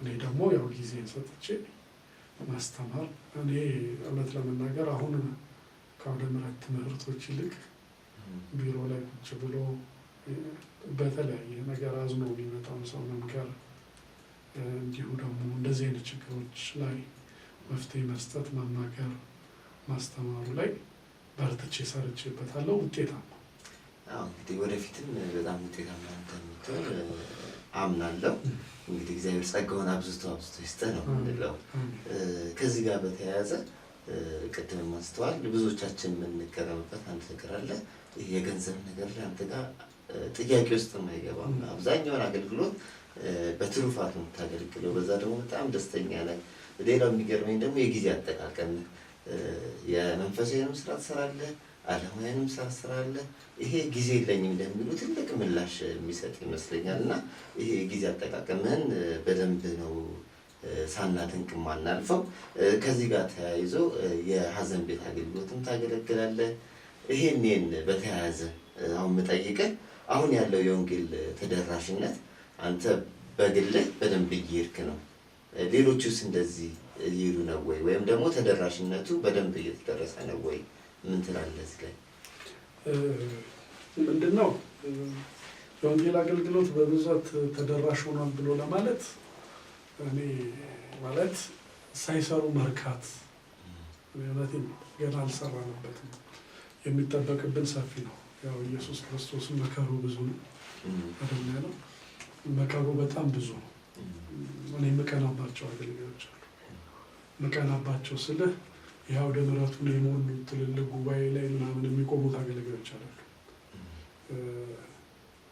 እኔ ደግሞ ያው ጊዜን ሰጥቼ ማስተማር እኔ እውነት ለመናገር አሁን ከአውደ ምሕረት ትምህርቶች ይልቅ ቢሮ ላይ ቁጭ ብሎ በተለያየ ነገር አዝኖ የሚመጣውን ሰው መምከር እንዲሁ ደግሞ እንደዚህ አይነት ችግሮች ላይ መፍትሄ መስጠት፣ ማማከር፣ ማስተማሩ ላይ በርትቼ ሰርቼበታለሁ። ውጤታማ እንግዲህ ወደፊትም በጣም ውጤታማ እንደምትሆን አምናለሁ። እንግዲህ እግዚአብሔር ጸጋውን አብዝቶ ይስጥህ ነው የምንለው። ከዚህ ጋር በተያያዘ ቅድም ማስተዋል ብዙዎቻችን የምንገረምበት አንድ ነገር አለ። ይህ የገንዘብ ነገር ላይ አንተ ጋር ጥያቄ ውስጥ የማይገባም አብዛኛውን አገልግሎት በትሩፋት ነው የምታገለግለው። በዛ ደግሞ በጣም ደስተኛ ነህ። ሌላው የሚገርመኝ ደግሞ የጊዜ አጠቃቀም፣ የመንፈሳዊንም ስራ ትሰራለህ፣ ዓለማዊንም ስራ ትሰራለህ። ይሄ ጊዜ የለኝም ለሚሉ ትልቅ ምላሽ የሚሰጥ ይመስለኛል እና ይሄ ጊዜ አጠቃቀምህን በደንብ ነው ሳናደንቅ ማናልፈው። ከዚህ ጋር ተያይዞ የሀዘን ቤት አገልግሎትም ታገለግላለህ። ይሄን በተያያዘ አሁን የምጠይቅህ አሁን ያለው የወንጌል ተደራሽነት አንተ በግልህ በደንብ እየሄድክ ነው፣ ሌሎቹስ እንደዚህ እየሄዱ ነው ወይ? ወይም ደግሞ ተደራሽነቱ በደንብ እየተደረሰ ነው ወይ? ምን ትላለህ እዚህ ላይ? ምንድነው የወንጌል አገልግሎት በብዛት ተደራሽ ሆኗል ብሎ ለማለት እኔ ማለት ሳይሰሩ መርካት እውነቴን ገና አልሰራንበትም። የሚጠበቅብን ሰፊ ነው። ያው ኢየሱስ ክርስቶስን መከሩ ብዙ ነው አይደል ያለው? መከሩ በጣም ብዙ ነው። እኔ የምቀናባቸው አገልጋዮች አሉ። የምቀናባቸው ስልህ የአውደ ምሕረቱን የሞሉት ትልልቅ ጉባኤ ላይ ምናምን የሚቆሙት አገልጋዮች አሉ።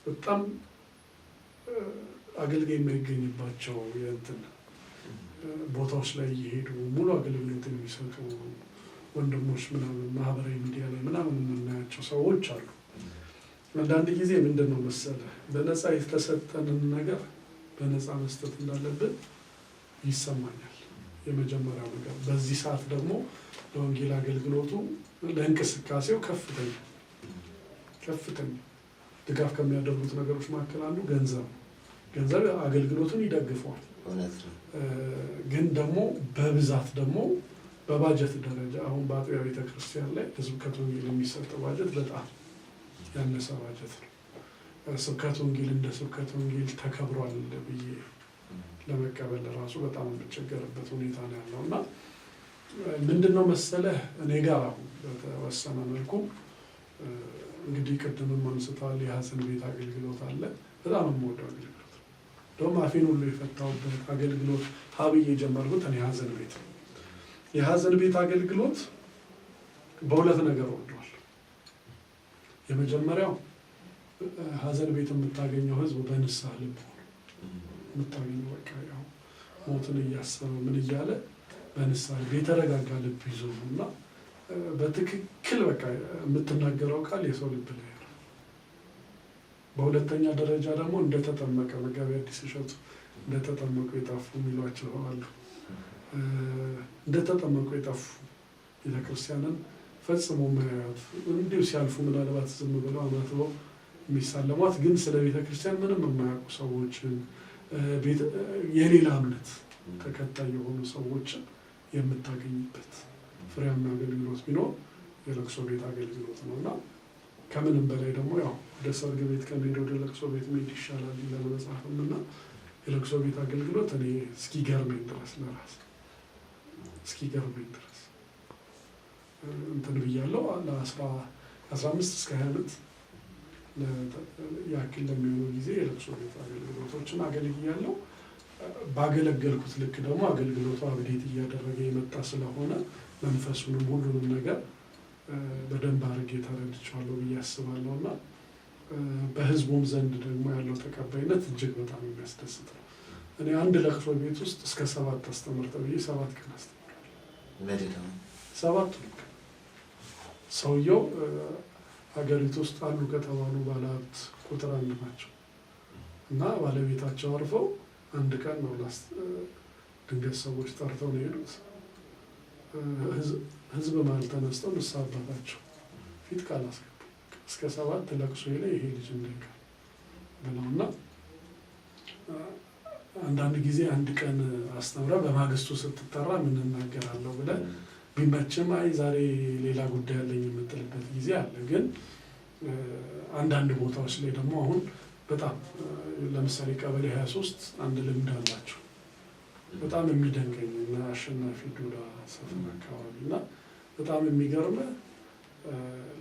በጣም አገልጋይ የማይገኝባቸው የእንትን ቦታዎች ላይ እየሄዱ ሙሉ አገልግሎት የሚሰጡ ወንድሞች ምናምን ማህበራዊ ሚዲያ ላይ ምናምን የምናያቸው ሰዎች አሉ። አንዳንድ ጊዜ ምንድን ነው መሰለህ በነፃ የተሰጠንን ነገር በነፃ መስጠት እንዳለብን ይሰማኛል። የመጀመሪያው ነገር በዚህ ሰዓት ደግሞ ለወንጌል አገልግሎቱ ለእንቅስቃሴው ከፍተኛ ድጋፍ ከሚያደርጉት ነገሮች መካከል አንዱ ገንዘብ ነው። ገንዘብ አገልግሎቱን ይደግፈዋል። ግን ደግሞ በብዛት ደግሞ በባጀት ደረጃ አሁን በአጥቢያ ቤተክርስቲያን ላይ ለስብከተ ወንጌል የሚሰጠው ባጀት በጣም ያነሰ ባጀት ነው። ስብከተ ወንጌል እንደ ስብከተ ወንጌል ተከብሯል ብዬ ለመቀበል ራሱ በጣም የምቸገርበት ሁኔታ ነው ያለው እና ምንድነው መሰለህ እኔ ጋር አሁን በተወሰነ መልኩ እንግዲህ ቅድምም አንስተዋል የሀዘን ቤት አገልግሎት አለ። በጣም የምወደው አገልግሎት ደግሞ አፌን ሁሉ የፈታሁበት አገልግሎት ሀብዬ የጀመርኩት እኔ ሀዘን ቤት ነው። የሀዘን ቤት አገልግሎት በሁለት ነገር ወደዋል። የመጀመሪያው ሀዘን ቤት የምታገኘው ህዝብ በንስሐ ልብ ሆኖ የምታገኘው በቃ ያው ሞትን እያሰበ ምን እያለ በንስሐ የተረጋጋ ልብ ይዞ ነው እና በትክክል በቃ የምትናገረው ቃል የሰው ልብ ላይ ነው። በሁለተኛ ደረጃ ደግሞ እንደተጠመቀ መጋቤ ሐዲስ እሸቱ እንደተጠመቁ የጠፉ የሚሏቸው አሉ። እንደተጠመቁ የጠፉ ቤተክርስቲያንን ፈጽሞ ማያዩት እንዲሁ ሲያልፉ ምናልባት ዝም ብለው አማትበው የሚሳለሟት ግን ስለ ቤተክርስቲያን ምንም የማያውቁ ሰዎችን የሌላ እምነት ተከታይ የሆኑ ሰዎችን የምታገኝበት ፍሬያማ አገልግሎት ቢኖር የለቅሶ ቤት አገልግሎት ነው እና ከምንም በላይ ደግሞ ያው ወደ ሰርግ ቤት ከመሄድ ወደ ለቅሶ ቤት መሄድ ይሻላል ይላል መጽሐፍም እና የለቅሶ ቤት አገልግሎት እኔ እስኪገርመኝ ድረስ ለራስ እስኪገርመኝ ድረስ እንትን ብያለሁ ለ15 እስከ 20 ዓመት ያክል ለሚሆኑ ጊዜ የለቅሶ ቤት አገልግሎቶችን አገልግያለሁ። ባገለገልኩት ልክ ደግሞ አገልግሎቱ አብዴት እያደረገ የመጣ ስለሆነ መንፈሱንም ሁሉንም ነገር በደንብ አድርጌ ተረድቼዋለሁ ብዬ አስባለሁ እና በህዝቡም ዘንድ ደግሞ ያለው ተቀባይነት እጅግ በጣም የሚያስደስት ነው። እኔ አንድ ለቅሶ ቤት ውስጥ እስከ 7 አስተምር ተብዬ 7 ቀን አስተምራለሁ። 7 ቀን ሰውየው ሀገሪቱ ውስጥ አሉ ከተባሉ ባለሀብት ቁጥር 1 ናቸው እና ባለቤታቸው አርፈው አንድ ቀን ነው ድንገት ሰዎች ጠርተው ነው የሄዱት። ህዝብ ማለት ተነስተው ንስሐ አባታቸው ፊት ቃል አስገቡ። እስከ 7 ለቅሶ ላይ ይሄ ልጅ እንዳይቀር ብለውና አንዳንድ ጊዜ አንድ ቀን አስተምራ በማግስቱ ስትጠራ ምን እናገራለሁ ብለን ቢመችም አይ ዛሬ ሌላ ጉዳይ አለኝ የምትልበት ጊዜ አለ። ግን አንዳንድ ቦታዎች ላይ ደግሞ አሁን በጣም ለምሳሌ ቀበሌ 23 አንድ ልምድ አላቸው በጣም የሚደንቀኝ እና አሸናፊ ዱላ ሰፈር አካባቢ እና በጣም የሚገርም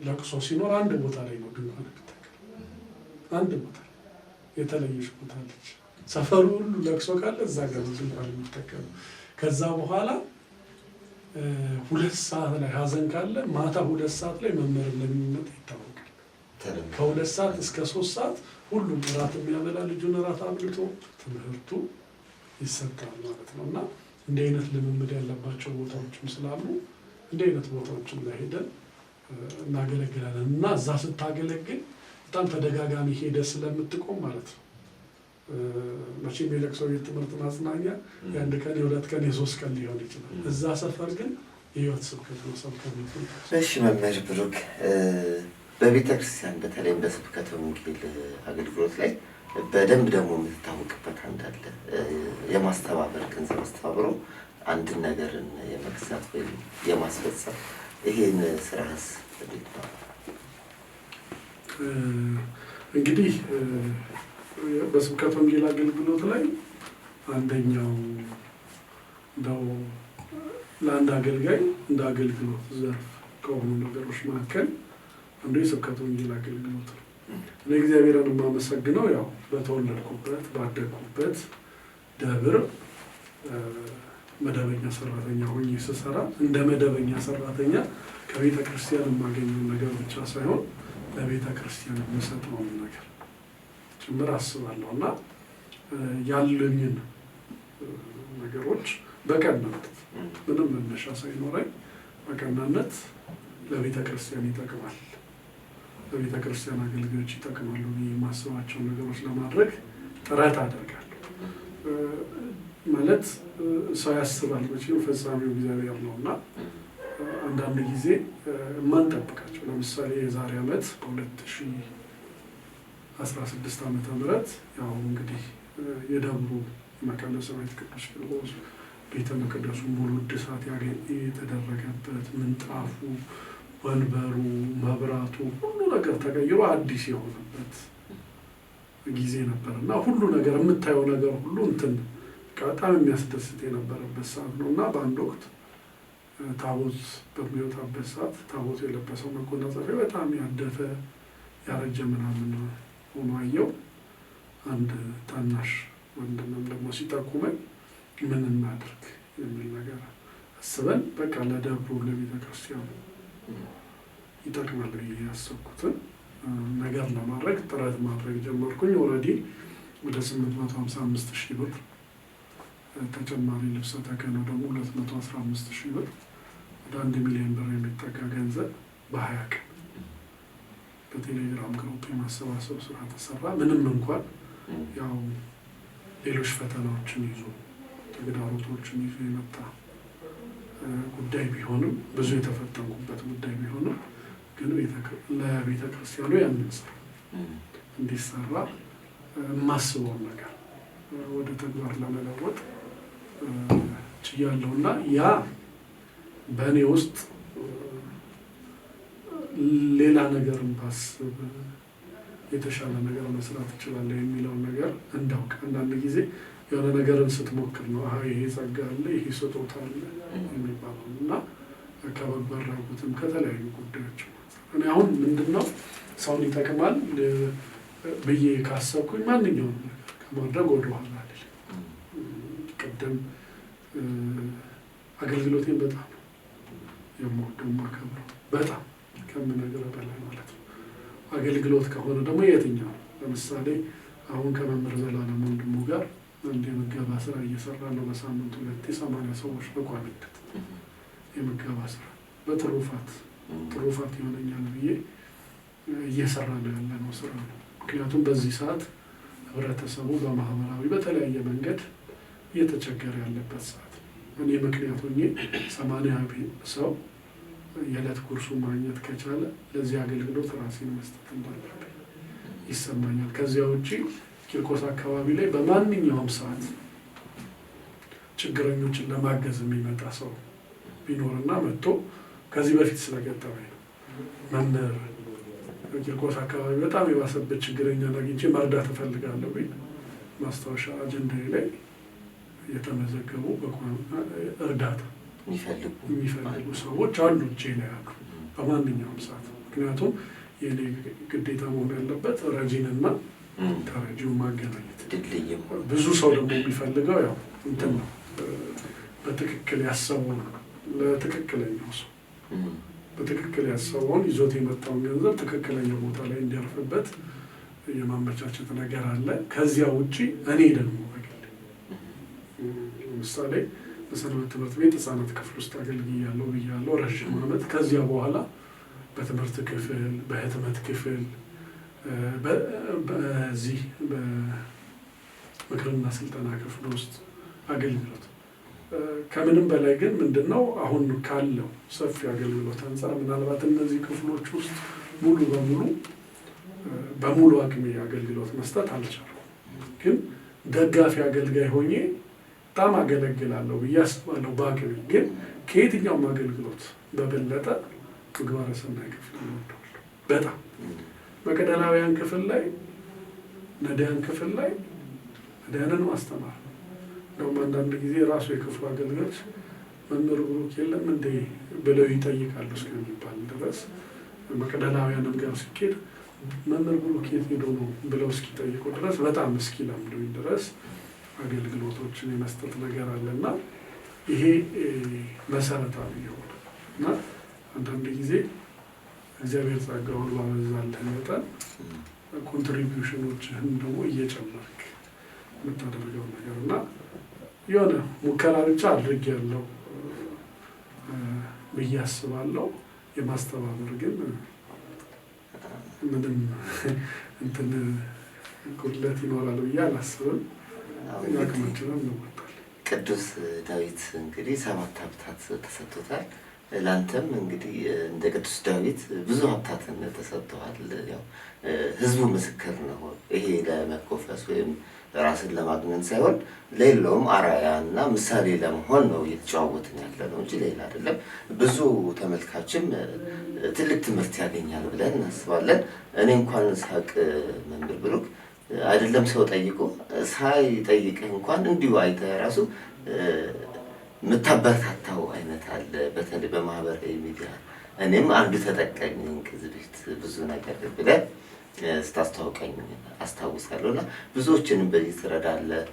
ለቅሶ ሲኖር አንድ ቦታ ላይ ነው ድንኳን የሚተከል። አንድ ቦታ የተለየች ቦታ አለች። ሰፈሩ ሁሉ ለቅሶ ካለ እዛ ጋር ነው ድንኳን የሚተከል። ከዛ በኋላ 2 ሰዓት ላይ ሀዘን ካለ ማታ 2 ሰዓት ላይ መምህር እንደሚመጣ ይታወቃል። ከ2 ሰዓት እስከ 3 ሰዓት ሁሉም እራት የሚያበላ ልጁን እራት አብልቶ ትምህርቱ ይሰጣል ማለት ነው እና እንዲህ አይነት ልምምድ ያለባቸው ቦታዎችም ስላሉ እንዲህ አይነት ቦታዎችን ላይ ሄደን እናገለግላለን እና እዛ ስታገለግል በጣም ተደጋጋሚ ሄደ ስለምትቆም ማለት ነው። መቼም የለቅሶ ቤት ትምህርት ማጽናኛ የ1 ቀን የ2 ቀን የ3 ቀን ሊሆን ይችላል። እዛ ሰፈር ግን የህይወት ስብከት ነው ሰብከት ነው። እሺ መምህር ብሩክ በቤተክርስቲያን በተለይም በስብከተ ወንጌል አገልግሎት ላይ በደንብ ደግሞ የምትታወቅበት አንዳለ የማስተባበር ገንዘብ አስተባብሮ አንድን ነገርን የመግዛት ወይም የማስፈጸም ይሄን ስራስ እንዴት ነው? እንግዲህ በስብከተ ወንጌል አገልግሎት ላይ አንደኛው እንደው ለአንድ አገልጋይ እንደ አገልግሎት ዘርፍ ከሆኑ ነገሮች መካከል አንዱ የስብከተ ወንጌል አገልግሎት ነው። እኔ እግዚአብሔርን የማመሰግነው ያው በተወለድኩበት ባደግኩበት ደብር መደበኛ ሰራተኛ ሆኜ ስሰራ እንደ መደበኛ ሰራተኛ ከቤተ ክርስቲያን የማገኘው ነገር ብቻ ሳይሆን ለቤተ ክርስቲያን የምሰጠውን ነገር ጭምር አስባለሁ እና ያሉኝን ነገሮች በቀናነት ምንም መነሻ ሳይኖረኝ በቀናነት ለቤተ ክርስቲያን ይጠቅማል፣ ለቤተ ክርስቲያን አገልጋዮች ይጠቅማሉ የማስባቸውን ነገሮች ለማድረግ ጥረት አደርጋለሁ። ማለት ሰው ያስባል መቼም ፈጻሚው እግዚአብሔር ነው እና አንዳንድ ጊዜ የማንጠብቃቸው ለምሳሌ የዛሬ ዓመት በ2016 ዓመተ ምህረት ያው እንግዲህ የደብሩ መካነ ሰማዕት ቅዱስ ፊልጶስ ቤተ መቅደሱ ሙሉ እድሳት የተደረገበት ምንጣፉ፣ ወንበሩ፣ መብራቱ ሁሉ ነገር ተቀይሮ አዲስ የሆነበት ጊዜ ነበር እና ሁሉ ነገር የምታየው ነገር ሁሉ እንትን በጣም የሚያስደስት የነበረበት ሰዓት ነው እና በአንድ ወቅት ታቦት በሚወጣበት ሰዓት ታቦቱ የለበሰው መጎናጸፊያ በጣም ያደፈ ያረጀ ምናምን ሆኖ አየው። አንድ ታናሽ ወንድምም ደግሞ ሲጠቁመኝ ምን እናድርግ የሚል ነገር አስበን በቃ ለደብሩ ለቤተ ክርስቲያኑ ይጠቅማል ብዬ ያሰብኩትን ነገር ለማድረግ ጥረት ማድረግ ጀመርኩኝ። ኦልሬዲ ወደ 855,000 ብር ተጨማሪ ልብሰ ተክህኖ ደግሞ 215,000 ብር ወደ 1 ሚሊዮን ብር የሚጠጋ ገንዘብ በ20 ቀን በቴሌግራም ግሩፕ የማሰባሰብ ስራ ተሰራ። ምንም እንኳን ያው ሌሎች ፈተናዎችን ይዞ ተግዳሮቶችን ይዞ የመጣ ጉዳይ ቢሆንም ብዙ የተፈተንኩበት ጉዳይ ቢሆንም ግን ለቤተ ክርስቲያኑ ያንን ስራ እንዲሰራ የማስበውን ነገር ወደ ተግባር ለመለወጥ ችያለሁ እና ያ በእኔ ውስጥ ሌላ ነገርን ባስብ የተሻለ ነገር መስራት እችላለሁ የሚለውን ነገር እንዳውቅ አንዳንድ ጊዜ የሆነ ነገርን ስትሞክር ነው ይሄ ጸጋ አለ ይሄ ስጦታ አለ የሚባለው እና ከበጎ አድራጎትም ከተለያዩ ጉዳዮች እኔ አሁን ምንድነው ሰውን ይጠቅማል ብዬ ካሰብኩኝ ማንኛውም ነገር ከማድረግ ወደኋላ አልልም። ቅድም አገልግሎቴን በጣም የምወደው የማከብረው በጣም ከምነግርህ በላይ ማለት ነው። አገልግሎት ከሆነ ደግሞ የትኛው ለምሳሌ አሁን ከመምህር ዘላለም ወንድሙ ጋር አንድ የምገባ ስራ እየሰራ ነው። በሳምንት 280 ሰዎች በቋሚነት የምገባ ስራ በትሩፋት ይሆነኛል ብዬ እየሰራ ነው ያለነው ስራ ነው። ምክንያቱም በዚህ ሰዓት ህብረተሰቡ በማህበራዊ በተለያየ መንገድ እየተቸገረ ያለበት ሰዓት ነው። እኔ ምክንያት ሆኜ 80 ሰው የዕለት ጉርሱን ማግኘት ከቻለ ለዚህ አገልግሎት ራሴን መስጠት እንዳለብኝ ይሰማኛል። ከዚያ ውጪ ቂርቆስ አካባቢ ላይ በማንኛውም ሰዓት ችግረኞችን ለማገዝ የሚመጣ ሰው ቢኖርና መጥቶ ከዚህ በፊት ስለገጠመኝ ነው መምህር ቂርቆስ አካባቢ በጣም የባሰበት ችግረኛ አግኝቼ መርዳት እፈልጋለሁ ብዬ ማስታወሻ አጀንዳዬ ላይ የተመዘገቡ እርዳታ የሚፈልጉ ሰዎች አሉ እጄ ላይ አሉ በማንኛውም ሰዓት። ምክንያቱም የኔ ግዴታ መሆን ያለበት ረጂንና ተረጂውን ማገናኘት። ብዙ ሰው ደግሞ የሚፈልገው ያው እንትን ነው በትክክል ያሰበውን ለትክክለኛው ሰው በትክክል ያሰበውን ይዞት የመጣውን ገንዘብ ትክክለኛ ቦታ ላይ እንዲያርፍበት የማመቻቸት ነገር አለ። ከዚያ ውጪ እኔ ደግሞ በግል ለምሳሌ በሰንበት ትምህርት ቤት ህፃናት ክፍል ውስጥ አገልግያለሁ ብያለሁ ረዥም ዓመት። ከዚያ በኋላ በትምህርት ክፍል በህትመት ክፍል በዚህ በምክርና ስልጠና ክፍል ውስጥ አገልግሎት ከምንም በላይ ግን ምንድነው አሁን ካለው ሰፊ አገልግሎት አንፃር ምናልባት እነዚህ ክፍሎች ውስጥ በሙሉ አቅሜ አገልግሎት መስጠት አልቻልኩም። ግን ደጋፊ አገልጋይ ሆኜ በጣም አገለግላለሁ ብዬ አስባለሁ በአቅሜ። ግን ከየትኛውም አገልግሎት በበለጠ ምግባረ ሰናይ ክፍል እወዳለሁ በጣም። መቅደላውያን ክፍል ላይ ነዳያን ክፍል ላይ ነዳያንን ማስተማር እንደውም አንዳንድ ጊዜ ራሱ የክፍሉ አገልጋዮች መምህር ብሩክ የለም እንዴ ብለው ይጠይቃሉ እስከሚባል ድረስ መቅደላውያንም ጋር ሲኬድ መምህር ብሩክ የት ሄዶ ነው ብለው እስኪጠይቁ ድረስ በጣም እስኪለምዱኝ ድረስ አገልግሎቶችን የመስጠት ነገር አለና ይሄ መሰረታዊ የሆነ እና አንዳንድ ጊዜ እግዚአብሔር ጸጋውን ባበዛልህ መጠን ኮንትሪቢዩሽኖችህን ደግሞ እየጨመርክ የምታደርገው ነገር እና የሆነ ሙከራ ብቻ አድርጌያለሁ ብዬ አስባለሁ። የማስተባበር ግን ምንም እንትን ጉድለት ይኖራል ብዬ አላስብም። ያቅማችንን እንወጣለን። ቅዱስ ዳዊት እንግዲህ 7 ሀብታት ተሰጥቶታል። ላንተም እንግዲህ እንደ ቅዱስ ዳዊት ብዙ ሀብታትን ተሰጥተዋል። ያው ህዝቡ ምስክር ነው። ይሄ ለመኮፈስ ወይም ራስን ለማግነን ሳይሆን ሌላውም አርአያ እና ምሳሌ ለመሆን ነው እየተጨዋወትን ያለ ነው እንጂ ሌላ አይደለም። ብዙ ተመልካችም ትልቅ ትምህርት ያገኛል ብለን እናስባለን። እኔ እንኳን ሳቅ መምህር ብሩክ አይደለም ሰው ጠይቆ ሳይጠይቅህ እንኳን እንዲሁ አይተህ ራሱ የምታበረታታው አይነት አለ። በተለይ በማህበራዊ ሚዲያ እኔም አንዱ ተጠቃሚ ነኝ። ከዚህ በፊት ብዙ ነገር ብለህ ስታስተዋውቀኝ አስታውሳለሁ እና ብዙዎችንም በዚህ ትረዳለህ።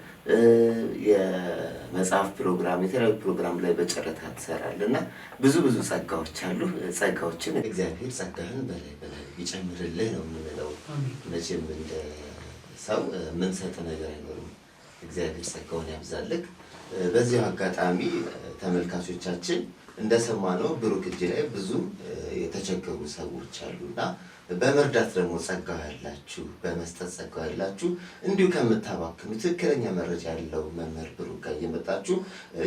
የመጽሐፍ ፕሮግራም የተለያዩ ፕሮግራም ላይ በጨረታ ትሰራለህ እና ብዙ ጸጋዎች አሉ። ጸጋዎችን እግዚአብሔር ጸጋህን በላይ ይጨምርልህ ነው የምንለው። መቼም እንደ ሰው የምንሰጥ ነገር አይኖርም። እግዚአብሔር ጸጋውን ያብዛልህ። በዚህ አጋጣሚ ተመልካቾቻችን እንደሰማነው ብሩክ እጅ ላይ ብዙ የተቸገሩ ሰዎች አሉና በመርዳት ደግሞ ጸጋ ያላችሁ በመስጠት ጸጋ ያላችሁ እንዲሁ ከምታባክኑ ትክክለኛ መረጃ ያለው መምህር ብሩክ ጋር እየመጣችሁ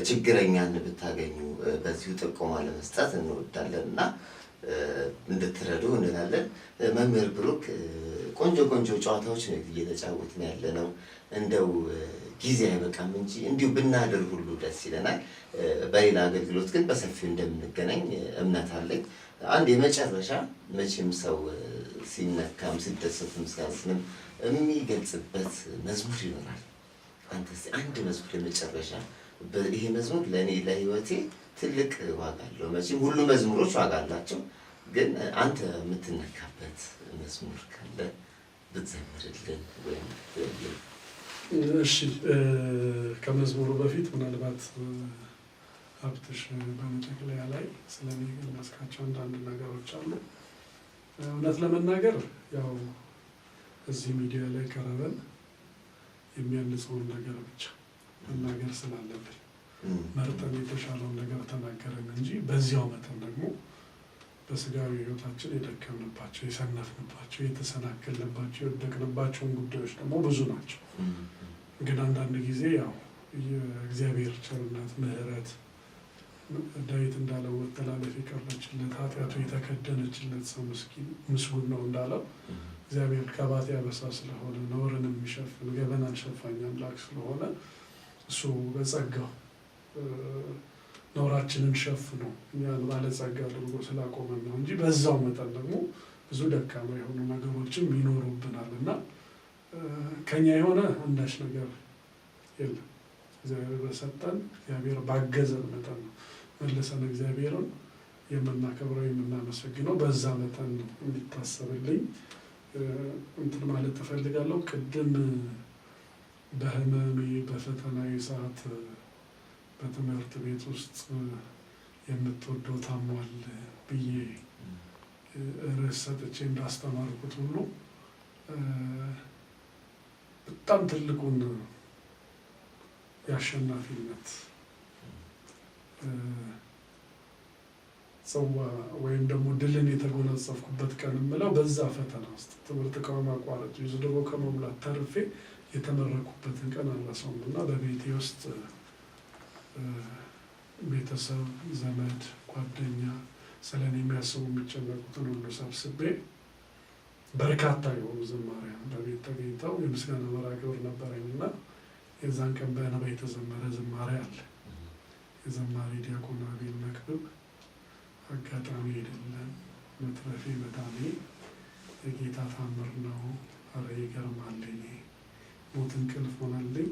ችግረኛን ብታገኙ በዚሁ ጥቆማ ለመስጠት እንወዳለንና እንድትረዱ እንላለን። መምህር ብሩክ ቆንጆ ጨዋታዎች ነው እየተጫወትን ያለነው። እንደው ጊዜ አይበቃም እንጂ እንዲሁ ብናደር ሁሉ ደስ ይለናል። በሌላ አገልግሎት ግን በሰፊው እንደምንገናኝ እምነት አለኝ። አንድ የመጨረሻ መቼም ሰው ሲነካም ሲደሰትም ሲያዝንም የሚገልጽበት መዝሙር ይኖራል። አንተ አንድ መዝሙር የመጨረሻ ይሄ መዝሙር ለእኔ ለህይወቴ ትልቅ ዋጋ አለው። መቼም ሁሉ መዝሙሮች ዋጋ አላቸው፣ ግን አንተ የምትነካበት መዝሙር ካለ ብትዘምርልን ወይም እሺ። ከመዝሙሩ በፊት ምናልባት ሀብትሽ በመጠቅለያ ላይ ስለኔ ገለጽካቸው አንዳንድ ነገሮች አሉ። እውነት ለመናገር ያው እዚህ ሚዲያ ላይ ቀረበን የሚያንጸውን ነገር ብቻ መናገር ስላለብን መርጠን የተሻለውን ነገር ተናገረን እንጂ በዚያው መጠን ደግሞ በስጋዊ ሕይወታችን የደከምንባቸው፣ የሰነፍንባቸው፣ የተሰናከልንባቸው፣ የወደቅንባቸውን ጉዳዮች ደግሞ ብዙ ናቸው። ግን አንዳንድ ጊዜ ያው የእግዚአብሔር ቸርነት፣ ምሕረት ዳዊት እንዳለው መተላለፍ የቀረችለት ኃጢአቱ የተከደነችለት ሰው ምስጉን ነው እንዳለው እግዚአብሔር ከባት ያበሳ ስለሆነ ነውርን የሚሸፍን ገበናን ሸፋኝ አምላክ ስለሆነ እሱ በጸጋው ነውራችንን ሸፍኖ እኛን ባለጸጋ አድርጎ ስላቆመን ነው እንጂ በዛው መጠን ደግሞ ብዙ ደካማ የሆኑ ነገሮችም ይኖሩብናል እና ከኛ የሆነ አንዳች ነገር የለም። እግዚአብሔር በሰጠን እግዚአብሔር ባገዘን መጠን ነው መልሰን እግዚአብሔርን የምናከብረው የምናመሰግነው። በዛ መጠን ነው እንዲታሰብልኝ እንትን ማለት እፈልጋለሁ። ቅድም በህመሜ በፈተናዊ ሰዓት በትምህርት ቤት ውስጥ የምትወደው ታሟል ብዬ ርዕስ ሰጥቼ እንዳስተማርኩት ሁሉ በጣም ትልቁን የአሸናፊነት ጽዋ ወይም ደግሞ ድልን የተጎናጸፍኩበት ቀን የምለው በዛ ፈተና ውስጥ ትምህርት ከማቋረጥ ይዞ ከመሙላት ተርፌ የተመረኩበትን ቀን አልረሳውም እና በቤቴ ውስጥ ቤተሰብ፣ ዘመድ፣ ጓደኛ ስለኔ የሚያስቡ የሚጨነቁትን ሁሉ ሰብስቤ በርካታ የሆኑ ዘማሪያን በቤት ተገኝተው የምስጋና መርሃ ግብር ነበረኝ እና የዛን ቀን በእንባ የተዘመረ ዝማሬ አለ። የዘማሪ ዲያቆን አቤል መክብብ አጋጣሚ አይደለም መትረፌ መዳኔ የጌታ ታምር ነው፣ ኧረ ይገርማል እኔ ሞት እንቅልፍ ሆነልኝ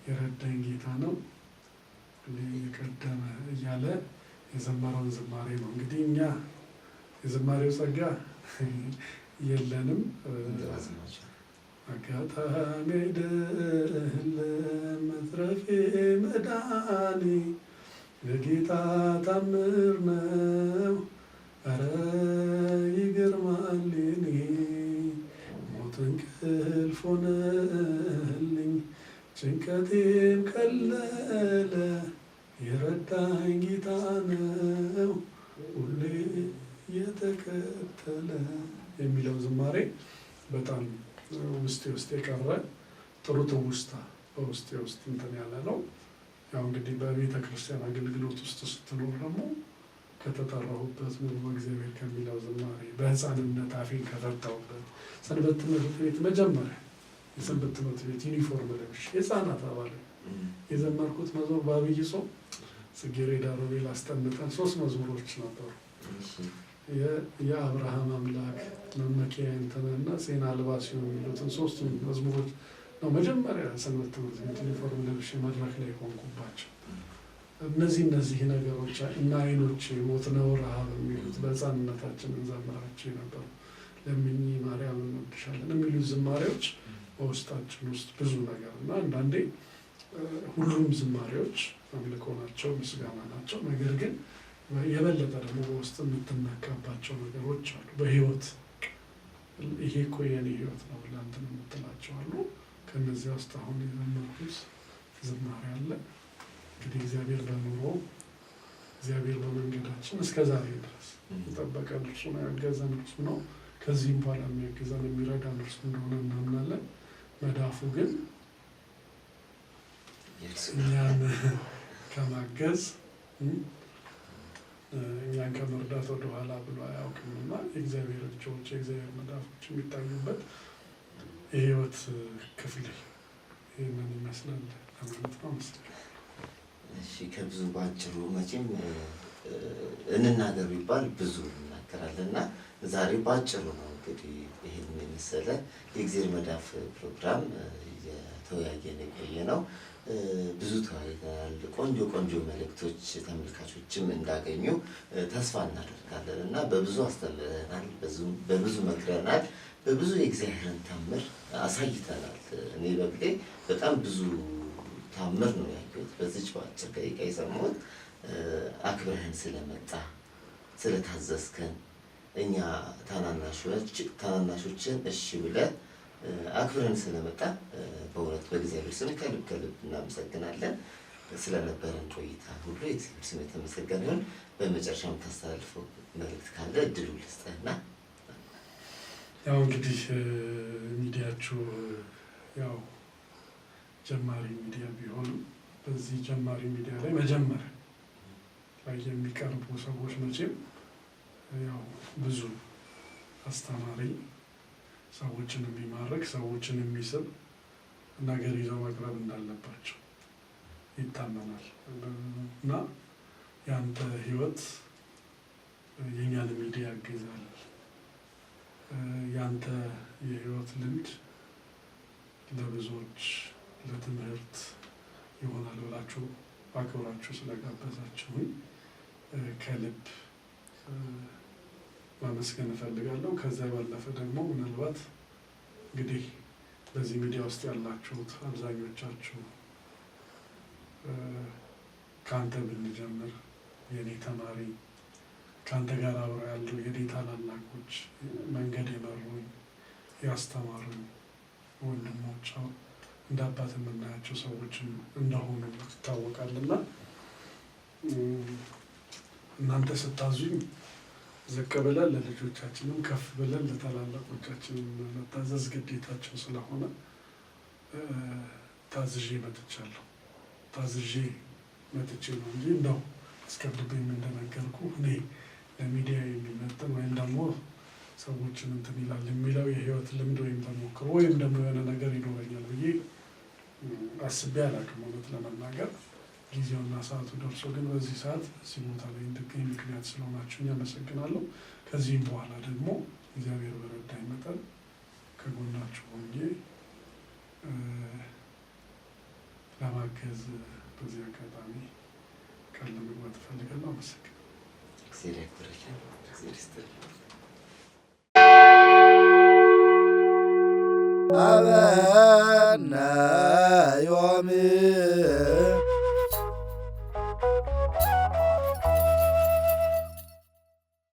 የረዳኝ ጌታ ነው የቀደመ እያለ የዘመረውን ዝማሬ ነው። እንግዲህ እኛ የዝማሬው ጸጋ የለንም። አጋጣሚ አይደለም መትረፌ መዳኔ የጌታ ታምር ነው፣ ኧረ ይገርማል እኔ ሞት እንቅልፍ ሆነልኝ ጭንቀቴም ቀለለ የረዳኝ ጌታ ነው ሁሌ የተከተለ የሚለው ዝማሬ በጣም ውስጤ ውስጥ የቀረ ጥሩ ትውስታ በውስጤ ውስጥ እንትን ያለ ነው። ያው እንግዲህ በቤተ ክርስቲያን አገልግሎት ውስጥ ስትኖር ደግሞ ከተጠራሁበት ሙሉ በእግዚአብሔር ከሚለው ዝማሬ በሕፃንነት አፌን ከፈታሁበት ሰንበት ትምህርት ቤት መጀመሪያ የሰንበት ትምህርት ቤት ዩኒፎርም ለብሼ የሕፃናት አባል የዘመርኩት መዝሙር በአብይ ጾም ጽጌረዳ ሮቤል አስጠንጠን 3 መዝሙሮች ነበሩ። የአብርሃም አምላክ መመኪያ እንተና ጼና አልባ ሲሆን የሚሉትን 3 መዝሙሮች ነው መጀመሪያ ሰንበት ትምህርት ቤት ዩኒፎርም ለብሼ መድረክ ላይ ቆምኩባቸው። እነዚህ ነገሮች እና አይኖች ሞት ነው ረሃብ የሚሉት በሕፃንነታችን እንዘምራቸው የነበሩ ለምኝ ማርያም እንወድሻለን የሚሉት ዝማሬዎች በውስጣችን ውስጥ ብዙ ነገር እና አንዳንዴ ሁሉም ዝማሬዎች አምልኮ ናቸው፣ ምስጋና ናቸው። ነገር ግን የበለጠ ደግሞ በውስጥ የምትነካባቸው ነገሮች አሉ። በህይወት ይሄ እኮ የኔ ህይወት ነው ብለህ እንትን የምትላቸው አሉ። ከነዚያ ውስጥ አሁን የዘመርኩት ዝማሬ አለ። እንግዲህ እግዚአብሔር በኑሮ እግዚአብሔር በመንገዳችን እስከ ዛሬ ድረስ የጠበቀን እርሱ ነው፣ ያገዘን እርሱ ነው። ከዚህም በኋላ የሚያግዘን የሚረዳን እርሱ እንደሆነ እናምናለን። መዳፉ ግን እኛን ከማገዝ እኛን ከመርዳት ወደኋላ ብሎ አያውቅምና የእግዚአብሔር እጆች የእግዚአብሔር መዳፎች የሚታዩበት የህይወት ክፍል ይህንን ይመስላል ለማለት ነው። እሺ፣ ከብዙ ባጭሩ መቼም እንናገር ቢባል ብዙ እናገራለን እና ዛሬ ባጭሩ ነው እንግዲህ ይህን የመሰለ የእግዚአብሔር መዳፍ ፕሮግራም እየተወያየን የቆየነው። ብዙ ተወያይተናል። ቆንጆ መልእክቶች ተመልካቾችም እንዳገኙ ተስፋ እናደርጋለን እና በብዙ አስተምረናል፣ በብዙ መክረናል፣ በብዙ የእግዚአብሔርን ታምር አሳይተናል። እኔ በግሌ በጣም ብዙ ታምር ነው ያየሁት በዚች በአጭር ደቂቃ የሰማሁት። አክብረህን ስለመጣ ስለታዘዝከን እኛ ታናናሾችን እሺ ብለህ አክብረን ስለመጣ በእውነት በእግዚአብሔር ስም ከልብ እናመሰግናለን። ስለነበረን ቆይታ ሁሉ የእግዚአብሔር ስም የተመሰገነ ይሁን። በመጨረሻም ታስተላልፈው መልእክት ካለ እድሉ ልስጥህና። ያው እንግዲህ ሚዲያችሁ ያው ጀማሪ ሚዲያ ቢሆንም በዚህ ጀማሪ ሚዲያ ላይ መጀመሪያ ላይ የሚቀርቡ ሰዎች መቼም ያው ብዙ አስተማሪ ሰዎችን የሚማርክ ሰዎችን የሚስብ ነገር ይዘው መቅረብ እንዳለባቸው ይታመናል እና ያንተ ህይወት የኛን ሚዲያ ያግዛል። ያንተ የህይወት ልምድ ለብዙዎች ለትምህርት ይሆናል ብላችሁ አክብራችሁ ስለጋበዛችሁኝ ከልብ ማመስገን እፈልጋለሁ። ከዛ ባለፈ ደግሞ ምናልባት እንግዲህ በዚህ ሚዲያ ውስጥ ያላችሁት አብዛኞቻችሁ ከአንተ ብንጀምር የኔ ተማሪ ከአንተ ጋር አብረው ያሉ የኔ ታላላቆች መንገድ የመሩኝ ያስተማሩኝ ወንድሞች እንደ አባት የምናያቸው ሰዎችም እንደሆኑ ይታወቃልና እናንተ ስታዙኝ ዝቅ ብለን ለልጆቻችንም ከፍ ብለን ለታላላቆቻችንም መታዘዝ ግዴታችን ስለሆነ ታዝዤ መጥቻለሁ። ታዝዤ መጥቼ ነው እንጂ እንደው አስቀድሜም እንደነገርኩ እኔ ለሚዲያ የሚመጥን ወይም ደግሞ ሰዎችን እንትን ይላል የሚለው የህይወት ልምድ ወይም ተሞክሮ ወይም ደግሞ የሆነ ነገር ይኖረኛል ብዬ አስቤ አላውቅም። እውነት ለመናገር ጊዜውና ሰዓቱ ደርሶ ግን በዚህ ሰዓት እዚህ ቦታ ላይ እንድገኝ ምክንያት ስለሆናችሁኝ አመሰግናለሁ። ከዚህም በኋላ ደግሞ እግዚአብሔር በረዳኝ መጠን ከጎናችሁ ሆኜ ለማገዝ በዚህ አጋጣሚ ቃል ለመግባት እፈልጋለሁ። አመሰግናለሁ። እግዚአብሔር ያክብርልን። እግዚአብሔር ይስጥልን። አበነ ዮሚ